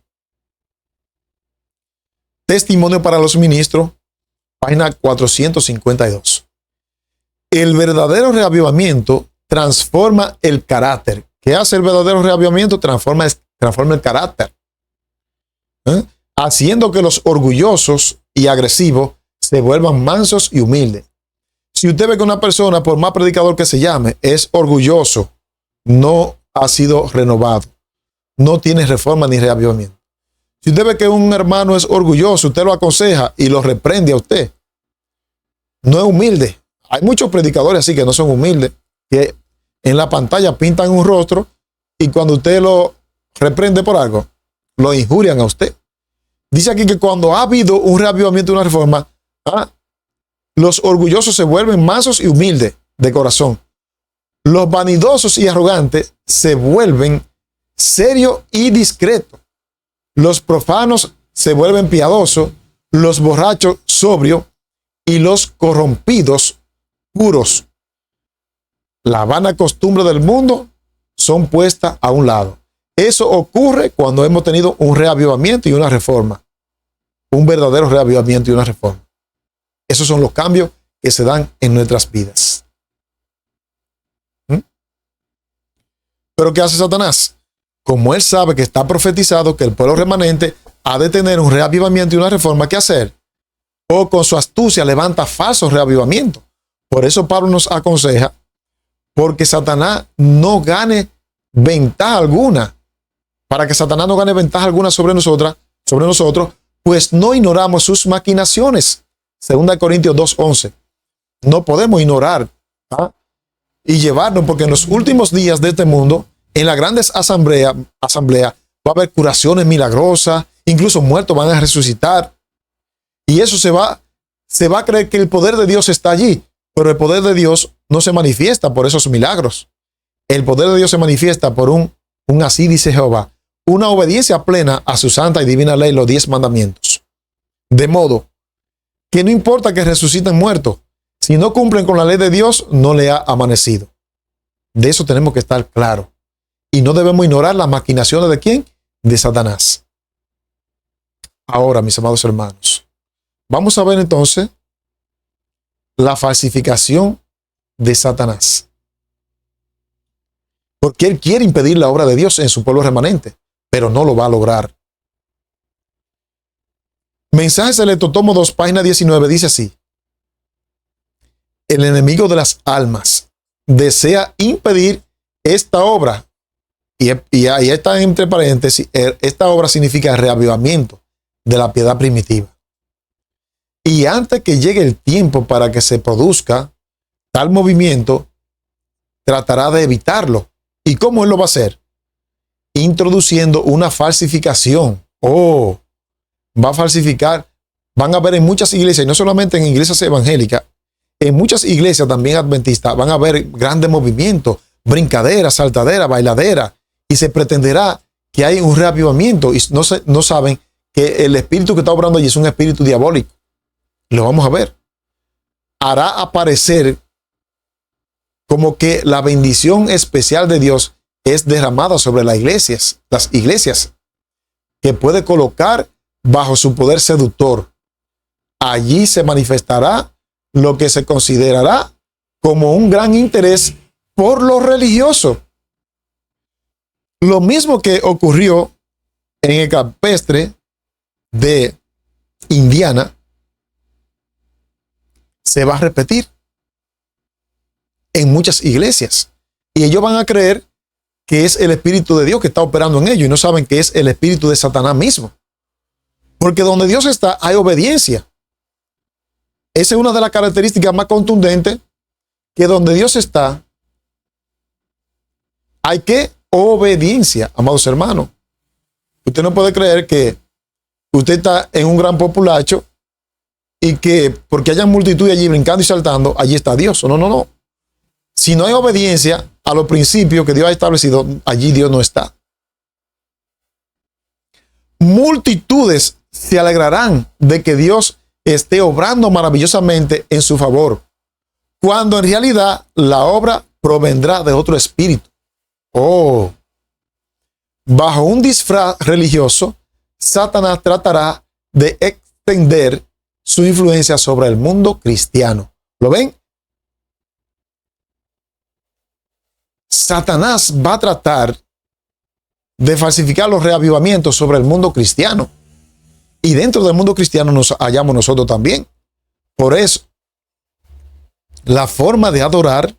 Testimonio para los ministros, página 452. El verdadero reavivamiento transforma el carácter. ¿Qué hace el verdadero reavivamiento? Transforma transforma el carácter, haciendo que los orgullosos y agresivos se vuelvan mansos y humildes. Si usted ve que una persona, por más predicador que se llame, es orgulloso, no ha sido renovado, no tiene reforma ni reavivamiento. Si usted ve que un hermano es orgulloso, usted lo aconseja y lo reprende a usted, no es humilde. Hay muchos predicadores así que no son humildes, que en la pantalla pintan un rostro y cuando usted lo reprende por algo, lo injurian a usted. Dice aquí que cuando ha habido un reavivamiento y una reforma, los orgullosos se vuelven mansos y humildes de corazón. Los vanidosos y arrogantes se vuelven serios y discretos. Los profanos se vuelven piadosos, los borrachos sobrios y los corrompidos puros. La vana costumbre del mundo son puestas a un lado. Eso ocurre cuando hemos tenido un reavivamiento y una reforma. Un verdadero reavivamiento y una reforma. Esos son los cambios que se dan en nuestras vidas. ¿Pero qué hace Satanás? Como él sabe que está profetizado que el pueblo remanente ha de tener un reavivamiento y una reforma, ¿qué hacer? O con su astucia levanta falsos reavivamientos. Por eso Pablo nos aconseja, porque Satanás no gane ventaja alguna. Para que Satanás no gane ventaja alguna sobre nosotros, pues no ignoramos sus maquinaciones. 2 Corintios 2:11. No podemos ignorar y llevarnos, porque en los últimos días de este mundo, en las grandes asambleas, va a haber curaciones milagrosas, incluso muertos van a resucitar. Y eso se va a creer que el poder de Dios está allí, pero el poder de Dios no se manifiesta por esos milagros. El poder de Dios se manifiesta por un así dice Jehová, una obediencia plena a su santa y divina ley, los 10 mandamientos. De modo que no importa que resuciten muertos, si no cumplen con la ley de Dios, no le ha amanecido. De eso tenemos que estar claros. Y no debemos ignorar las maquinaciones de ¿quién? De Satanás. Ahora, mis amados hermanos, vamos a ver entonces la falsificación de Satanás. Porque él quiere impedir la obra de Dios en su pueblo remanente, pero no lo va a lograr. Mensaje Selecto, tomo 2, página 19, dice así. El enemigo de las almas desea impedir esta obra. Y ahí está entre paréntesis, esta obra significa el reavivamiento de la piedad primitiva. Y antes que llegue el tiempo para que se produzca tal movimiento, tratará de evitarlo. ¿Y cómo él lo va a hacer? Introduciendo una falsificación. Va a falsificar. Van a ver en muchas iglesias, y no solamente en iglesias evangélicas, en muchas iglesias también adventistas, van a haber grandes movimientos, brincaderas, saltaderas, bailaderas, y se pretenderá que hay un reavivamiento, y no saben que el espíritu que está obrando allí es un espíritu diabólico. Lo vamos a ver. Hará aparecer como que la bendición especial de Dios es derramada sobre las iglesias, que puede colocar bajo su poder seductor. Allí se manifestará lo que se considerará como un gran interés por lo religioso. Lo mismo que ocurrió en el campestre de Indiana, se va a repetir en muchas iglesias. Y ellos van a creer que es el Espíritu de Dios que está operando en ellos y no saben que es el Espíritu de Satanás mismo. Porque donde Dios está, hay obediencia. Esa es una de las características más contundentes, que donde Dios está, hay que obediencia, amados hermanos. Usted no puede creer que usted está en un gran populacho y que porque haya multitud allí brincando y saltando, allí está Dios. No. Si no hay obediencia a los principios que Dios ha establecido, allí Dios no está. Multitudes se alegrarán de que Dios esté obrando maravillosamente en su favor, cuando en realidad la obra provendrá de otro espíritu. Bajo un disfraz religioso, Satanás tratará de extender su influencia sobre el mundo cristiano. ¿Lo ven? Satanás va a tratar de falsificar los reavivamientos sobre el mundo cristiano. Y dentro del mundo cristiano nos hallamos nosotros también. Por eso, la forma de adorar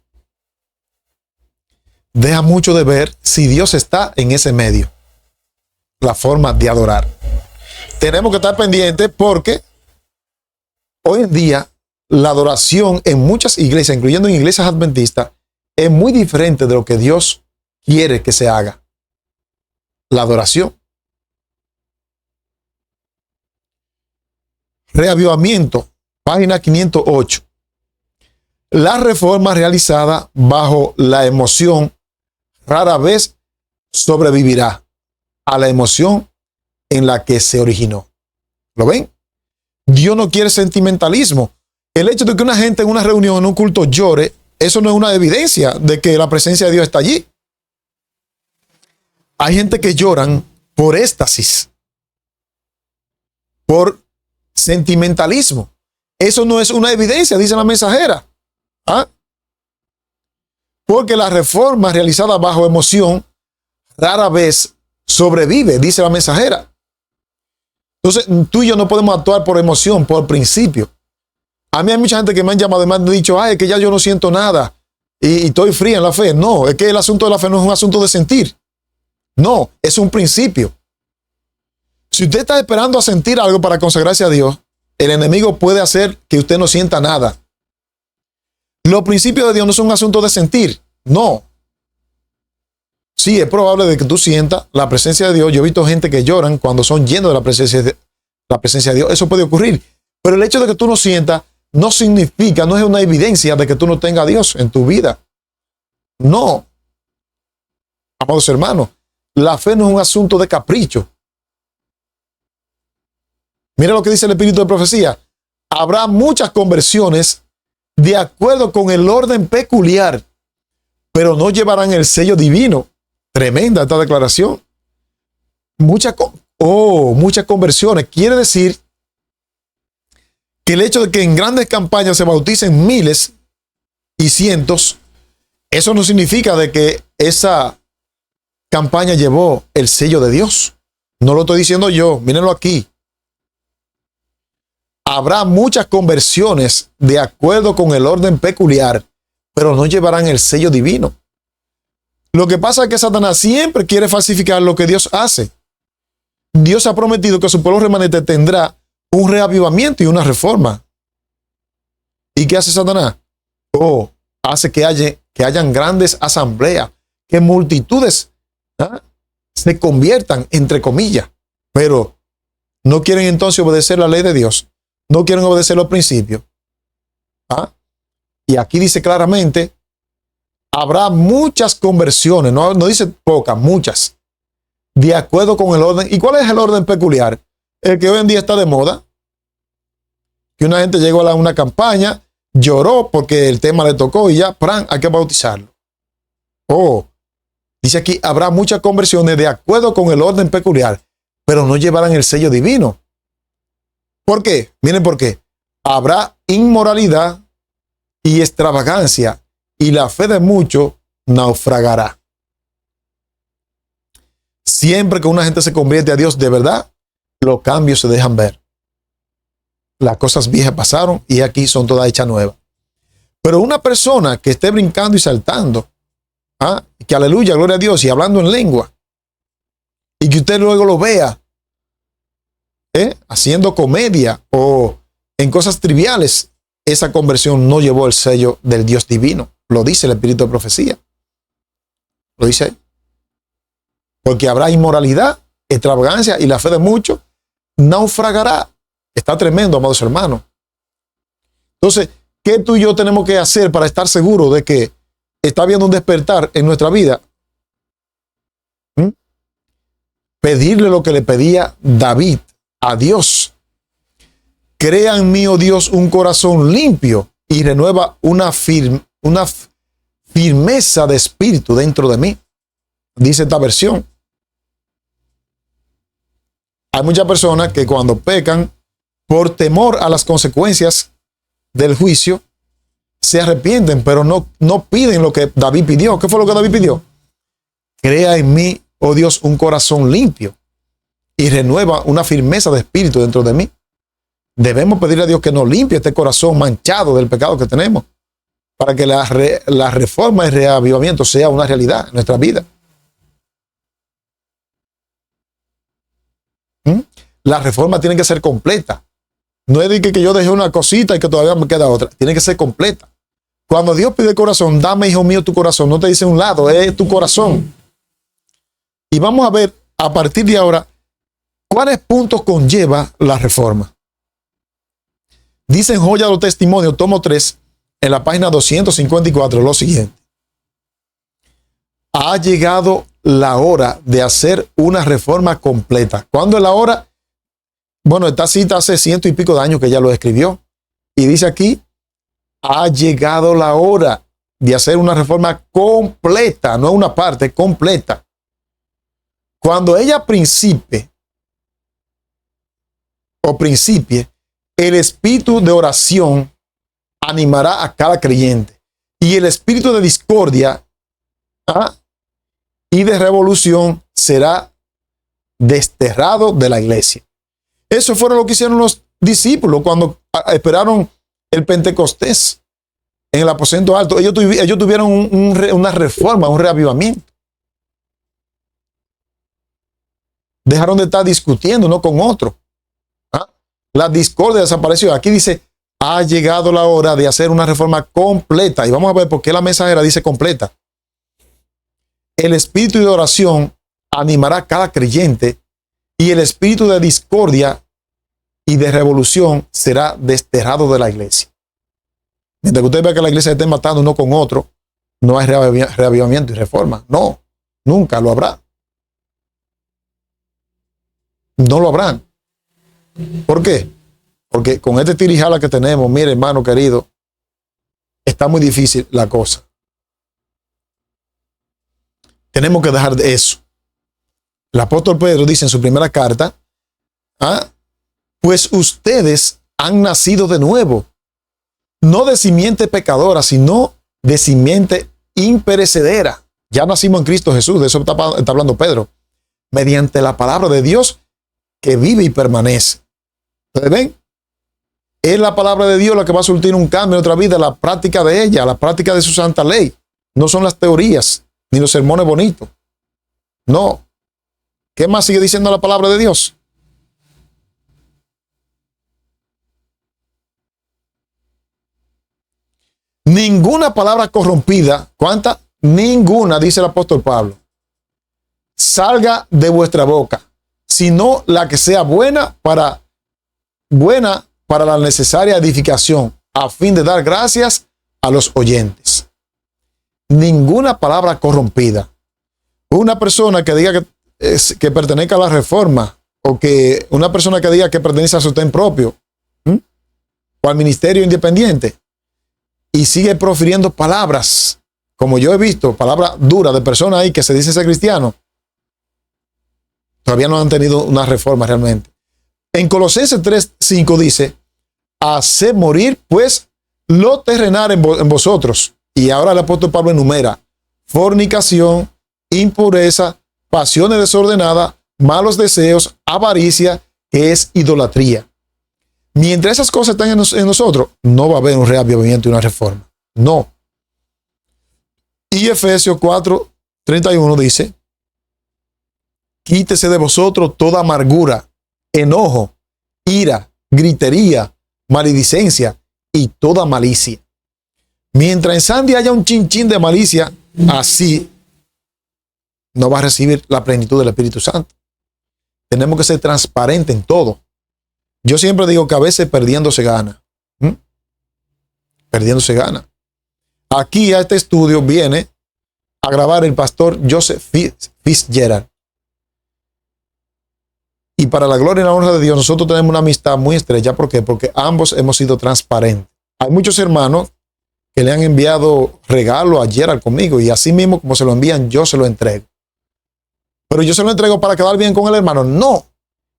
deja mucho de ver si Dios está en ese medio. La forma de adorar. Tenemos que estar pendientes porque hoy en día la adoración en muchas iglesias, incluyendo en iglesias adventistas, es muy diferente de lo que Dios quiere que se haga. La adoración. Reavivamiento, página 508. La reforma realizada bajo la emoción rara vez sobrevivirá a la emoción en la que se originó. ¿Lo ven? Dios no quiere sentimentalismo. El hecho de que una gente en una reunión, en un culto llore, eso no es una evidencia de que la presencia de Dios está allí. Hay gente que lloran por éxtasis, por sentimentalismo. Eso no es una evidencia, dice la mensajera. ¿Ah? Porque la reforma realizada bajo emoción rara vez sobrevive, dice la mensajera. Entonces, tú y yo no podemos actuar por emoción, por principio. A mí hay mucha gente que me han llamado y me han dicho, ay, es que ya yo no siento nada y estoy fría en la fe. No, es que el asunto de la fe no es un asunto de sentir. No, es un principio. Si usted está esperando a sentir algo para consagrarse a Dios, el enemigo puede hacer que usted no sienta nada. Los principios de Dios no son un asunto de sentir. No. Sí, es probable de que tú sientas la presencia de Dios. Yo he visto gente que lloran cuando son llenos de la presencia de Dios. Eso puede ocurrir. Pero el hecho de que tú no sientas no significa, no es una evidencia de que tú no tengas a Dios en tu vida. No. Amados hermanos, la fe no es un asunto de capricho. Mira lo que dice el Espíritu de Profecía. Habrá muchas conversiones de acuerdo con el orden peculiar, pero no llevarán el sello divino. Tremenda esta declaración. Muchas conversiones. Quiere decir que el hecho de que en grandes campañas se bauticen miles y cientos, eso no significa de que esa campaña llevó el sello de Dios. No lo estoy diciendo yo, mírenlo aquí. Habrá muchas conversiones de acuerdo con el orden peculiar, pero no llevarán el sello divino. Lo que pasa es que Satanás siempre quiere falsificar lo que Dios hace. Dios ha prometido que su pueblo remanente tendrá un reavivamiento y una reforma. ¿Y qué hace Satanás? Hace que hayan grandes asambleas, que multitudes se conviertan, entre comillas, pero no quieren entonces obedecer la ley de Dios. No quieren obedecer los principios. Y aquí dice claramente, habrá muchas conversiones, no dice pocas, muchas, de acuerdo con el orden. ¿Y cuál es el orden peculiar? El que hoy en día está de moda. Que una gente llegó a una campaña, lloró porque el tema le tocó y ya, hay que bautizarlo. Dice aquí, habrá muchas conversiones de acuerdo con el orden peculiar, pero no llevarán el sello divino. ¿Por qué? Miren por qué. Habrá inmoralidad y extravagancia, y la fe de muchos naufragará. Siempre que una gente se convierte a Dios de verdad, los cambios se dejan ver. Las cosas viejas pasaron y aquí son todas hechas nuevas. Pero una persona que esté brincando y saltando, que aleluya, gloria a Dios, y hablando en lengua, y que usted luego lo vea haciendo comedia o en cosas triviales, esa conversión no llevó el sello del Dios divino. Lo dice el Espíritu de Profecía. Lo dice ahí. Porque habrá inmoralidad, extravagancia, y la fe de muchos naufragará. Está tremendo, amados hermanos. Entonces, ¿qué tú y yo tenemos que hacer para estar seguros de que está habiendo un despertar en nuestra vida? Pedirle lo que le pedía David a Dios. Crea en mí, oh Dios, un corazón limpio y renueva una firmeza de espíritu dentro de mí. Dice esta versión. Hay muchas personas que cuando pecan por temor a las consecuencias del juicio, se arrepienten, pero no piden lo que David pidió. ¿Qué fue lo que David pidió? Crea en mí oh Dios, un corazón limpio y renueva una firmeza de espíritu dentro de mí. Debemos pedirle a Dios que nos limpie este corazón manchado del pecado que tenemos, para que la reforma y reavivamiento sea una realidad en nuestra vida. La reforma tiene que ser completa. No es de que yo dejé una cosita y que todavía me queda otra. Tiene que ser completa. Cuando Dios pide corazón, dame, hijo mío, tu corazón. No te dice un lado, es tu corazón. Y vamos a ver a partir de ahora cuáles puntos conlleva la reforma. Dice en Joya de los Testimonios, tomo 3, en la página 254, lo siguiente. Ha llegado la hora de hacer una reforma completa. ¿Cuándo es la hora? Bueno, esta cita hace 100 y pico de años que ella lo escribió. Y dice aquí, ha llegado la hora de hacer una reforma completa, no una parte, completa. Cuando ella principie, el espíritu de oración animará a cada creyente. Y el espíritu de discordia y de revolución será desterrado de la iglesia. Eso fue lo que hicieron los discípulos cuando esperaron el Pentecostés en el aposento alto. Ellos tuvieron una reforma, un reavivamiento. Dejaron de estar discutiendo uno con otro. La discordia desapareció. Aquí dice, ha llegado la hora de hacer una reforma completa. Y vamos a ver por qué la mensajera dice completa. El espíritu de oración animará a cada creyente y el espíritu de discordia y de revolución será desterrado de la iglesia. Mientras que usted vea que la iglesia esté matando uno con otro, no hay reavivamiento y reforma. No, nunca lo habrá. No lo habrán. ¿Por qué? Porque con este tirijala que tenemos, mire, hermano querido, está muy difícil la cosa. Tenemos que dejar de eso. El apóstol Pedro dice en su primera carta, pues ustedes han nacido de nuevo, no de simiente pecadora, sino de simiente imperecedera. Ya nacimos en Cristo Jesús, de eso está hablando Pedro, mediante la palabra de Dios que vive y permanece. ¿Ustedes ven? Es la palabra de Dios la que va a surtir un cambio en nuestra vida, la práctica de ella, la práctica de su santa ley. No son las teorías ni los sermones bonitos. No. ¿Qué más sigue diciendo la palabra de Dios? Ninguna palabra corrompida, ¿cuánta? Ninguna, dice el apóstol Pablo, salga de vuestra boca, sino la que sea buena para la necesaria edificación, a fin de dar gracias a los oyentes. Ninguna palabra corrompida. Una persona que diga que pertenezca a la reforma, o que una persona que diga que pertenece a sostén propio, o al ministerio independiente, y sigue profiriendo palabras, como yo he visto, palabras duras de personas ahí que se dicen ser cristianos, todavía no han tenido una reforma realmente. En Colosenses 3:5 dice, haced morir pues lo terrenal en vosotros. Y ahora el apóstol Pablo enumera fornicación, impureza, pasiones desordenadas, malos deseos, avaricia, que es idolatría. Mientras esas cosas están en nosotros, no va a haber un reavivamiento y una reforma. No. Y Efesios 4:31 dice, quítese de vosotros toda amargura, enojo, ira, gritería, maledicencia y toda malicia. Mientras en Sandy haya un chinchín de malicia, así no va a recibir la plenitud del Espíritu Santo. Tenemos que ser transparentes en todo. Yo siempre digo que a veces perdiendo se gana. Perdiendo se gana. Aquí a este estudio viene a grabar el pastor Joseph Fitzgerald. Y para la gloria y la honra de Dios, nosotros tenemos una amistad muy estrecha. ¿Por qué? Porque ambos hemos sido transparentes. Hay muchos hermanos que le han enviado regalo a Gerald conmigo, y así mismo como se lo envían, yo se lo entrego. Pero yo se lo entrego para quedar bien con el hermano. No.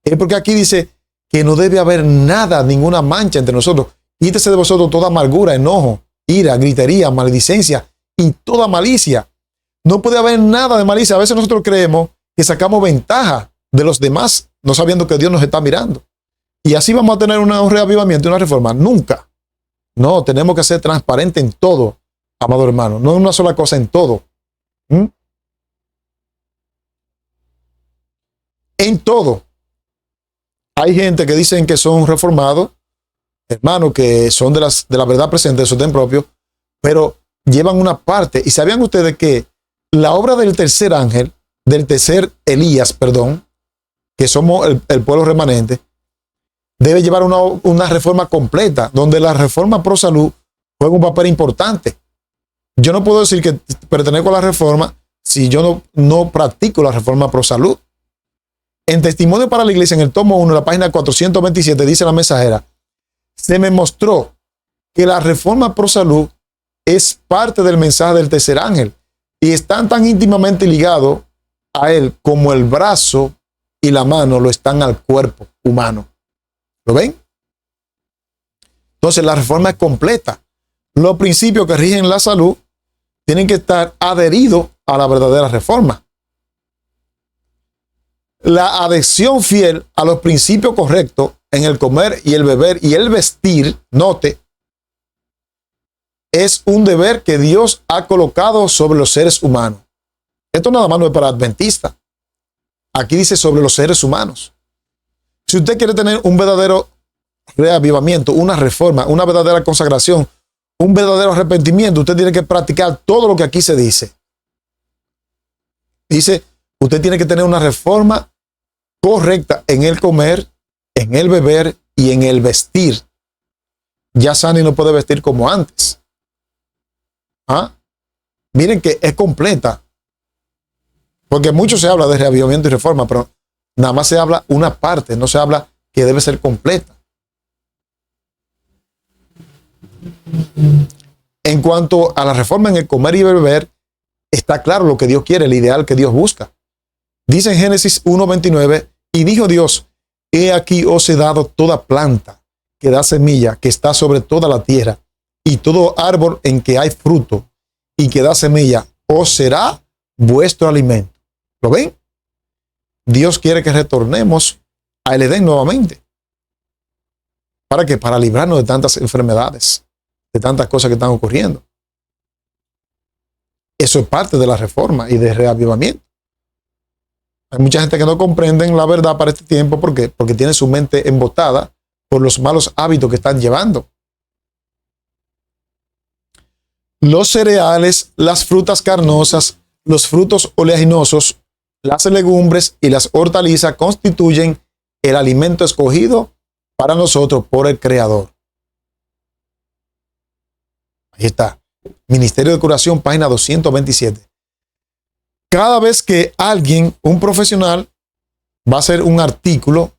Es porque aquí dice que no debe haber nada, ninguna mancha entre nosotros. Quítese de vosotros toda amargura, enojo, ira, gritería, maledicencia y toda malicia. No puede haber nada de malicia. A veces nosotros creemos que sacamos ventaja de los demás, no sabiendo que Dios nos está mirando. Y así vamos a tener un reavivamiento y una reforma. Nunca. No, tenemos que ser transparentes en todo, amado hermano. No en una sola cosa, en todo. En todo. Hay gente que dicen que son reformados, hermanos, que son de la verdad presente, de su ten propio, pero llevan una parte. ¿Y sabían ustedes que la obra del tercer ángel, del tercer Elías, perdón, que somos el pueblo remanente, debe llevar una reforma completa, donde la reforma pro salud juega un papel importante? Yo no puedo decir que pertenezco a la reforma si yo no practico la reforma pro salud. En Testimonio para la Iglesia, en el tomo 1, la página 427, dice la mensajera: se me mostró que la reforma pro salud es parte del mensaje del tercer ángel y están tan íntimamente ligados a él como el brazo y la mano lo están al cuerpo humano. ¿Lo ven? Entonces la reforma es completa. Los principios que rigen la salud tienen que estar adheridos a la verdadera reforma. La adhesión fiel a los principios correctos en el comer y el beber y el vestir, note, es un deber que Dios ha colocado sobre los seres humanos. Esto nada más no es para adventistas. Aquí dice sobre los seres humanos. Si usted quiere tener un verdadero reavivamiento, una reforma, una verdadera consagración, un verdadero arrepentimiento, usted tiene que practicar todo lo que aquí se dice. Dice, usted tiene que tener una reforma correcta en el comer, en el beber y en el vestir. Ya Sani no puede vestir como antes. Miren que es completa. Porque mucho se habla de reavivamiento y reforma, pero nada más se habla una parte, no se habla que debe ser completa. En cuanto a la reforma en el comer y beber, está claro lo que Dios quiere, el ideal que Dios busca. Dice en Génesis 1:29, y dijo Dios: he aquí os he dado toda planta que da semilla, que está sobre toda la tierra, y todo árbol en que hay fruto y que da semilla, os será vuestro alimento. ¿Lo ven? Dios quiere que retornemos al Edén nuevamente. ¿Para qué? Para librarnos de tantas enfermedades, de tantas cosas que están ocurriendo. Eso es parte de la reforma y del reavivamiento. Hay mucha gente que no comprenden la verdad para este tiempo. ¿Por qué? Porque tiene su mente embotada por los malos hábitos que están llevando. Los cereales, las frutas carnosas, los frutos oleaginosos, las legumbres y las hortalizas constituyen el alimento escogido para nosotros por el Creador. Ahí está. Ministerio de Curación, página 227. Cada vez que alguien, un profesional, va a hacer un artículo,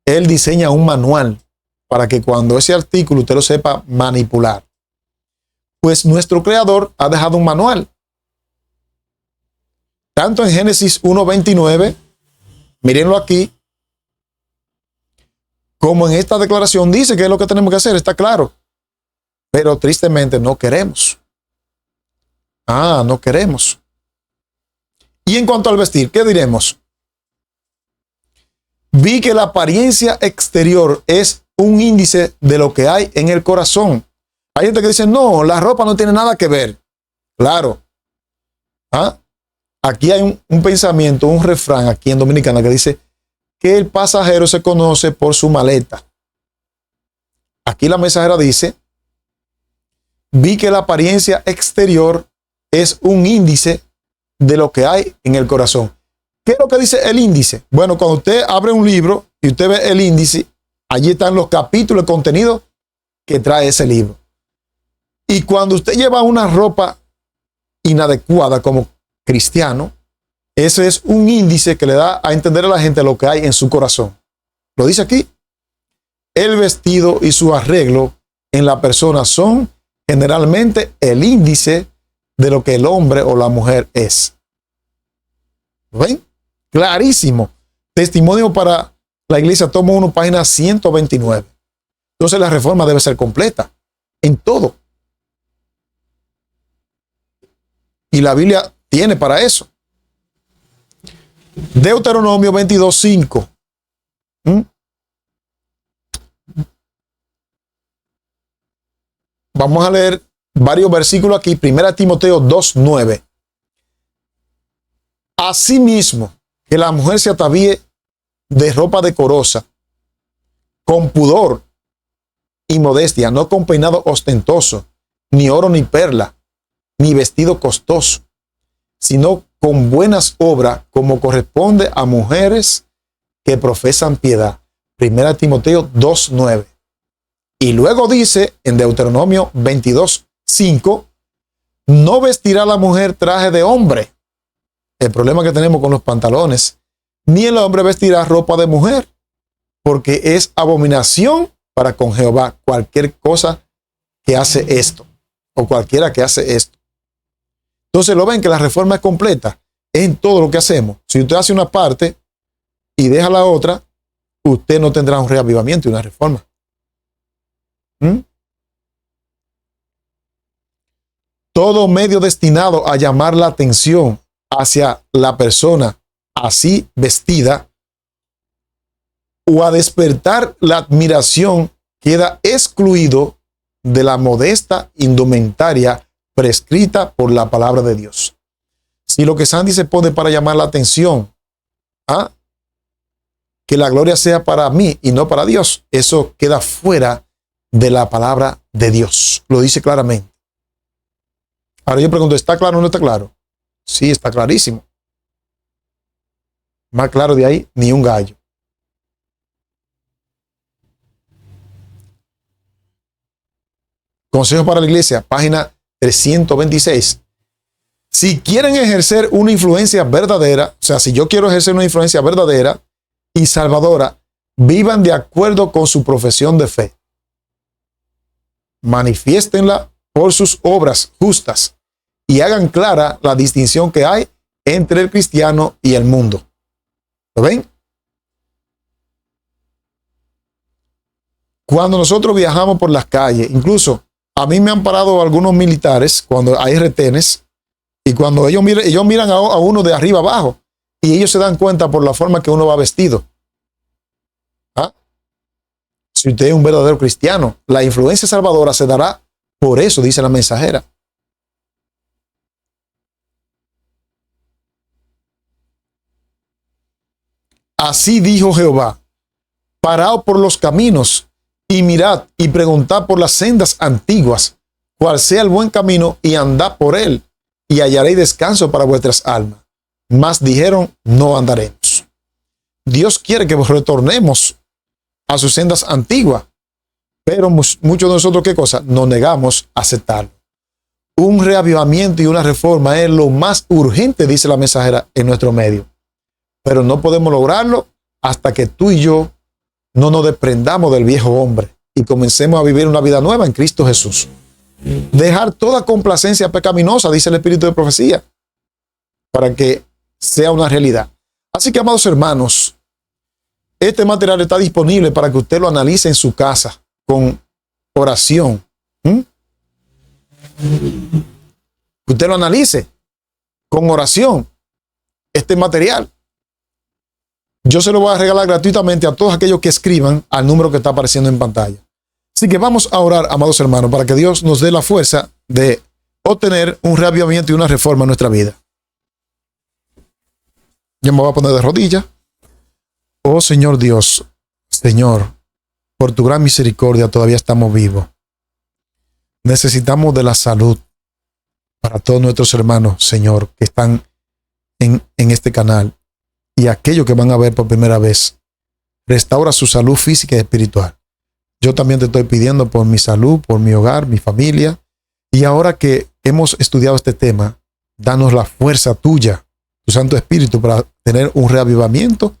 él diseña un manual para que cuando ese artículo usted lo sepa manipular. Pues nuestro Creador ha dejado un manual. Tanto en Génesis 1:29, mírenlo aquí, como en esta declaración dice que es lo que tenemos que hacer, está claro. Pero tristemente no queremos. No queremos. Y en cuanto al vestir, ¿qué diremos? Vi que la apariencia exterior es un índice de lo que hay en el corazón. Hay gente que dice, no, la ropa no tiene nada que ver. Claro. Aquí hay un pensamiento, un refrán aquí en Dominicana que dice que el pasajero se conoce por su maleta. Aquí la mensajera dice, vi que la apariencia exterior es un índice de lo que hay en el corazón. ¿Qué es lo que dice el índice? Bueno, cuando usted abre un libro y usted ve el índice, allí están los capítulos, el contenido que trae ese libro. Y cuando usted lleva una ropa inadecuada como cristiano, ese es un índice que le da a entender a la gente lo que hay en su corazón. Lo dice aquí. El vestido y su arreglo en la persona son generalmente el índice de lo que el hombre o la mujer es. ¿Lo ven? Clarísimo. Testimonio para la Iglesia, tomo 1, página 129. Entonces la reforma debe ser completa en todo. Y la Biblia tiene para eso. Deuteronomio 22:5. Vamos a leer varios versículos aquí. 1 Timoteo 2:9. Asimismo, que la mujer se atavíe de ropa decorosa, con pudor y modestia, no con peinado ostentoso, ni oro ni perla, ni vestido costoso, sino con buenas obras, como corresponde a mujeres que profesan piedad. 1 Timoteo 2:9. Y luego dice en Deuteronomio 22:5, no vestirá la mujer traje de hombre. El problema que tenemos con los pantalones, ni el hombre vestirá ropa de mujer, porque es abominación para con Jehová cualquier cosa que hace esto, o cualquiera que hace esto. Entonces lo ven que la reforma es completa en todo lo que hacemos. Si usted hace una parte y deja la otra, usted no tendrá un reavivamiento y una reforma. Todo medio destinado a llamar la atención hacia la persona así vestida o a despertar la admiración queda excluido de la modesta indumentaria prescrita por la palabra de Dios. Si lo que Sandy se pone para llamar la atención, que la gloria sea para mí y no para Dios, eso queda fuera de la palabra de Dios. Lo dice claramente. Ahora yo pregunto, ¿está claro o no está claro? Sí, está clarísimo. Más claro de ahí, ni un gallo. Consejo para la iglesia, página 326. Si quieren ejercer una influencia verdadera, o sea, si yo quiero ejercer una influencia verdadera y salvadora, vivan de acuerdo con su profesión de fe. Manifiéstenla por sus obras justas y hagan clara la distinción que hay entre el cristiano y el mundo. ¿Lo ven? Cuando nosotros viajamos por las calles, incluso a mí me han parado algunos militares cuando hay retenes, y cuando ellos miran a uno de arriba abajo, y ellos se dan cuenta por la forma que uno va vestido. Si usted es un verdadero cristiano, la influencia salvadora se dará por eso, dice la mensajera. Así dijo Jehová: paraos por los caminos y mirad y preguntad por las sendas antiguas, cuál sea el buen camino, y andad por él, y hallaréis descanso para vuestras almas. Mas dijeron, no andaremos. Dios quiere que retornemos a sus sendas antiguas, pero muchos de nosotros, ¿qué cosa? Nos negamos a aceptarlo. Un reavivamiento y una reforma es lo más urgente, dice la mensajera, en nuestro medio. Pero no podemos lograrlo hasta que tú y yo no nos desprendamos del viejo hombre y comencemos a vivir una vida nueva en Cristo Jesús. Dejar toda complacencia pecaminosa, dice el Espíritu de profecía, para que sea una realidad. Así que, amados hermanos, este material está disponible para que usted lo analice en su casa con oración. Que usted lo analice con oración, este material. Yo se lo voy a regalar gratuitamente a todos aquellos que escriban al número que está apareciendo en pantalla. Así que vamos a orar, amados hermanos, para que Dios nos dé la fuerza de obtener un reavivamiento y una reforma en nuestra vida. Yo me voy a poner de rodillas. Oh Señor Dios, Señor, por tu gran misericordia todavía estamos vivos. Necesitamos de la salud para todos nuestros hermanos, Señor, que están en este canal, y aquellos que van a ver por primera vez. Restaura su salud física y espiritual. Yo también te estoy pidiendo por mi salud, por mi hogar, mi familia. Y ahora que hemos estudiado este tema, danos la fuerza tuya, tu Santo Espíritu, para tener un reavivamiento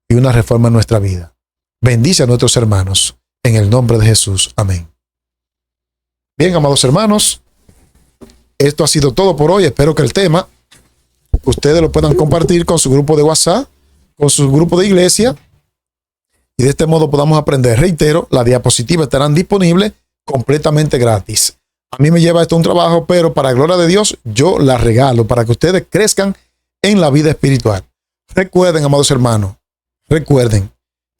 y una reforma en nuestra vida. Bendice a nuestros hermanos. En el nombre de Jesús. Amén. Bien, amados hermanos, esto ha sido todo por hoy. Espero que el tema ustedes lo puedan compartir con su grupo de WhatsApp, con su grupo de iglesia, y de este modo podamos aprender. Reitero, las diapositivas estarán disponibles completamente gratis. A mí me lleva esto un trabajo, pero para la gloria de Dios, yo las regalo para que ustedes crezcan en la vida espiritual. Recuerden, amados hermanos, recuerden,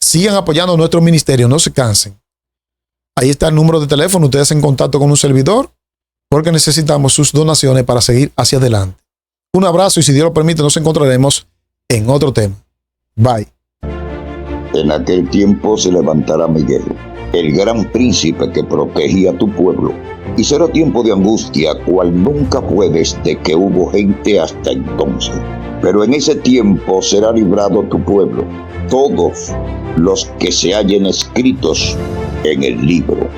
sigan apoyando nuestro ministerio, no se cansen. Ahí está el número de teléfono, ustedes hacen contacto con un servidor, porque necesitamos sus donaciones para seguir hacia adelante. Un abrazo y si Dios lo permite nos encontraremos en otro tema. Bye. En aquel tiempo se levantará Miguel, el gran príncipe que protegía a tu pueblo, y será tiempo de angustia cual nunca fue desde que hubo gente hasta entonces. Pero en ese tiempo será librado tu pueblo, todos los que se hallen escritos en el libro.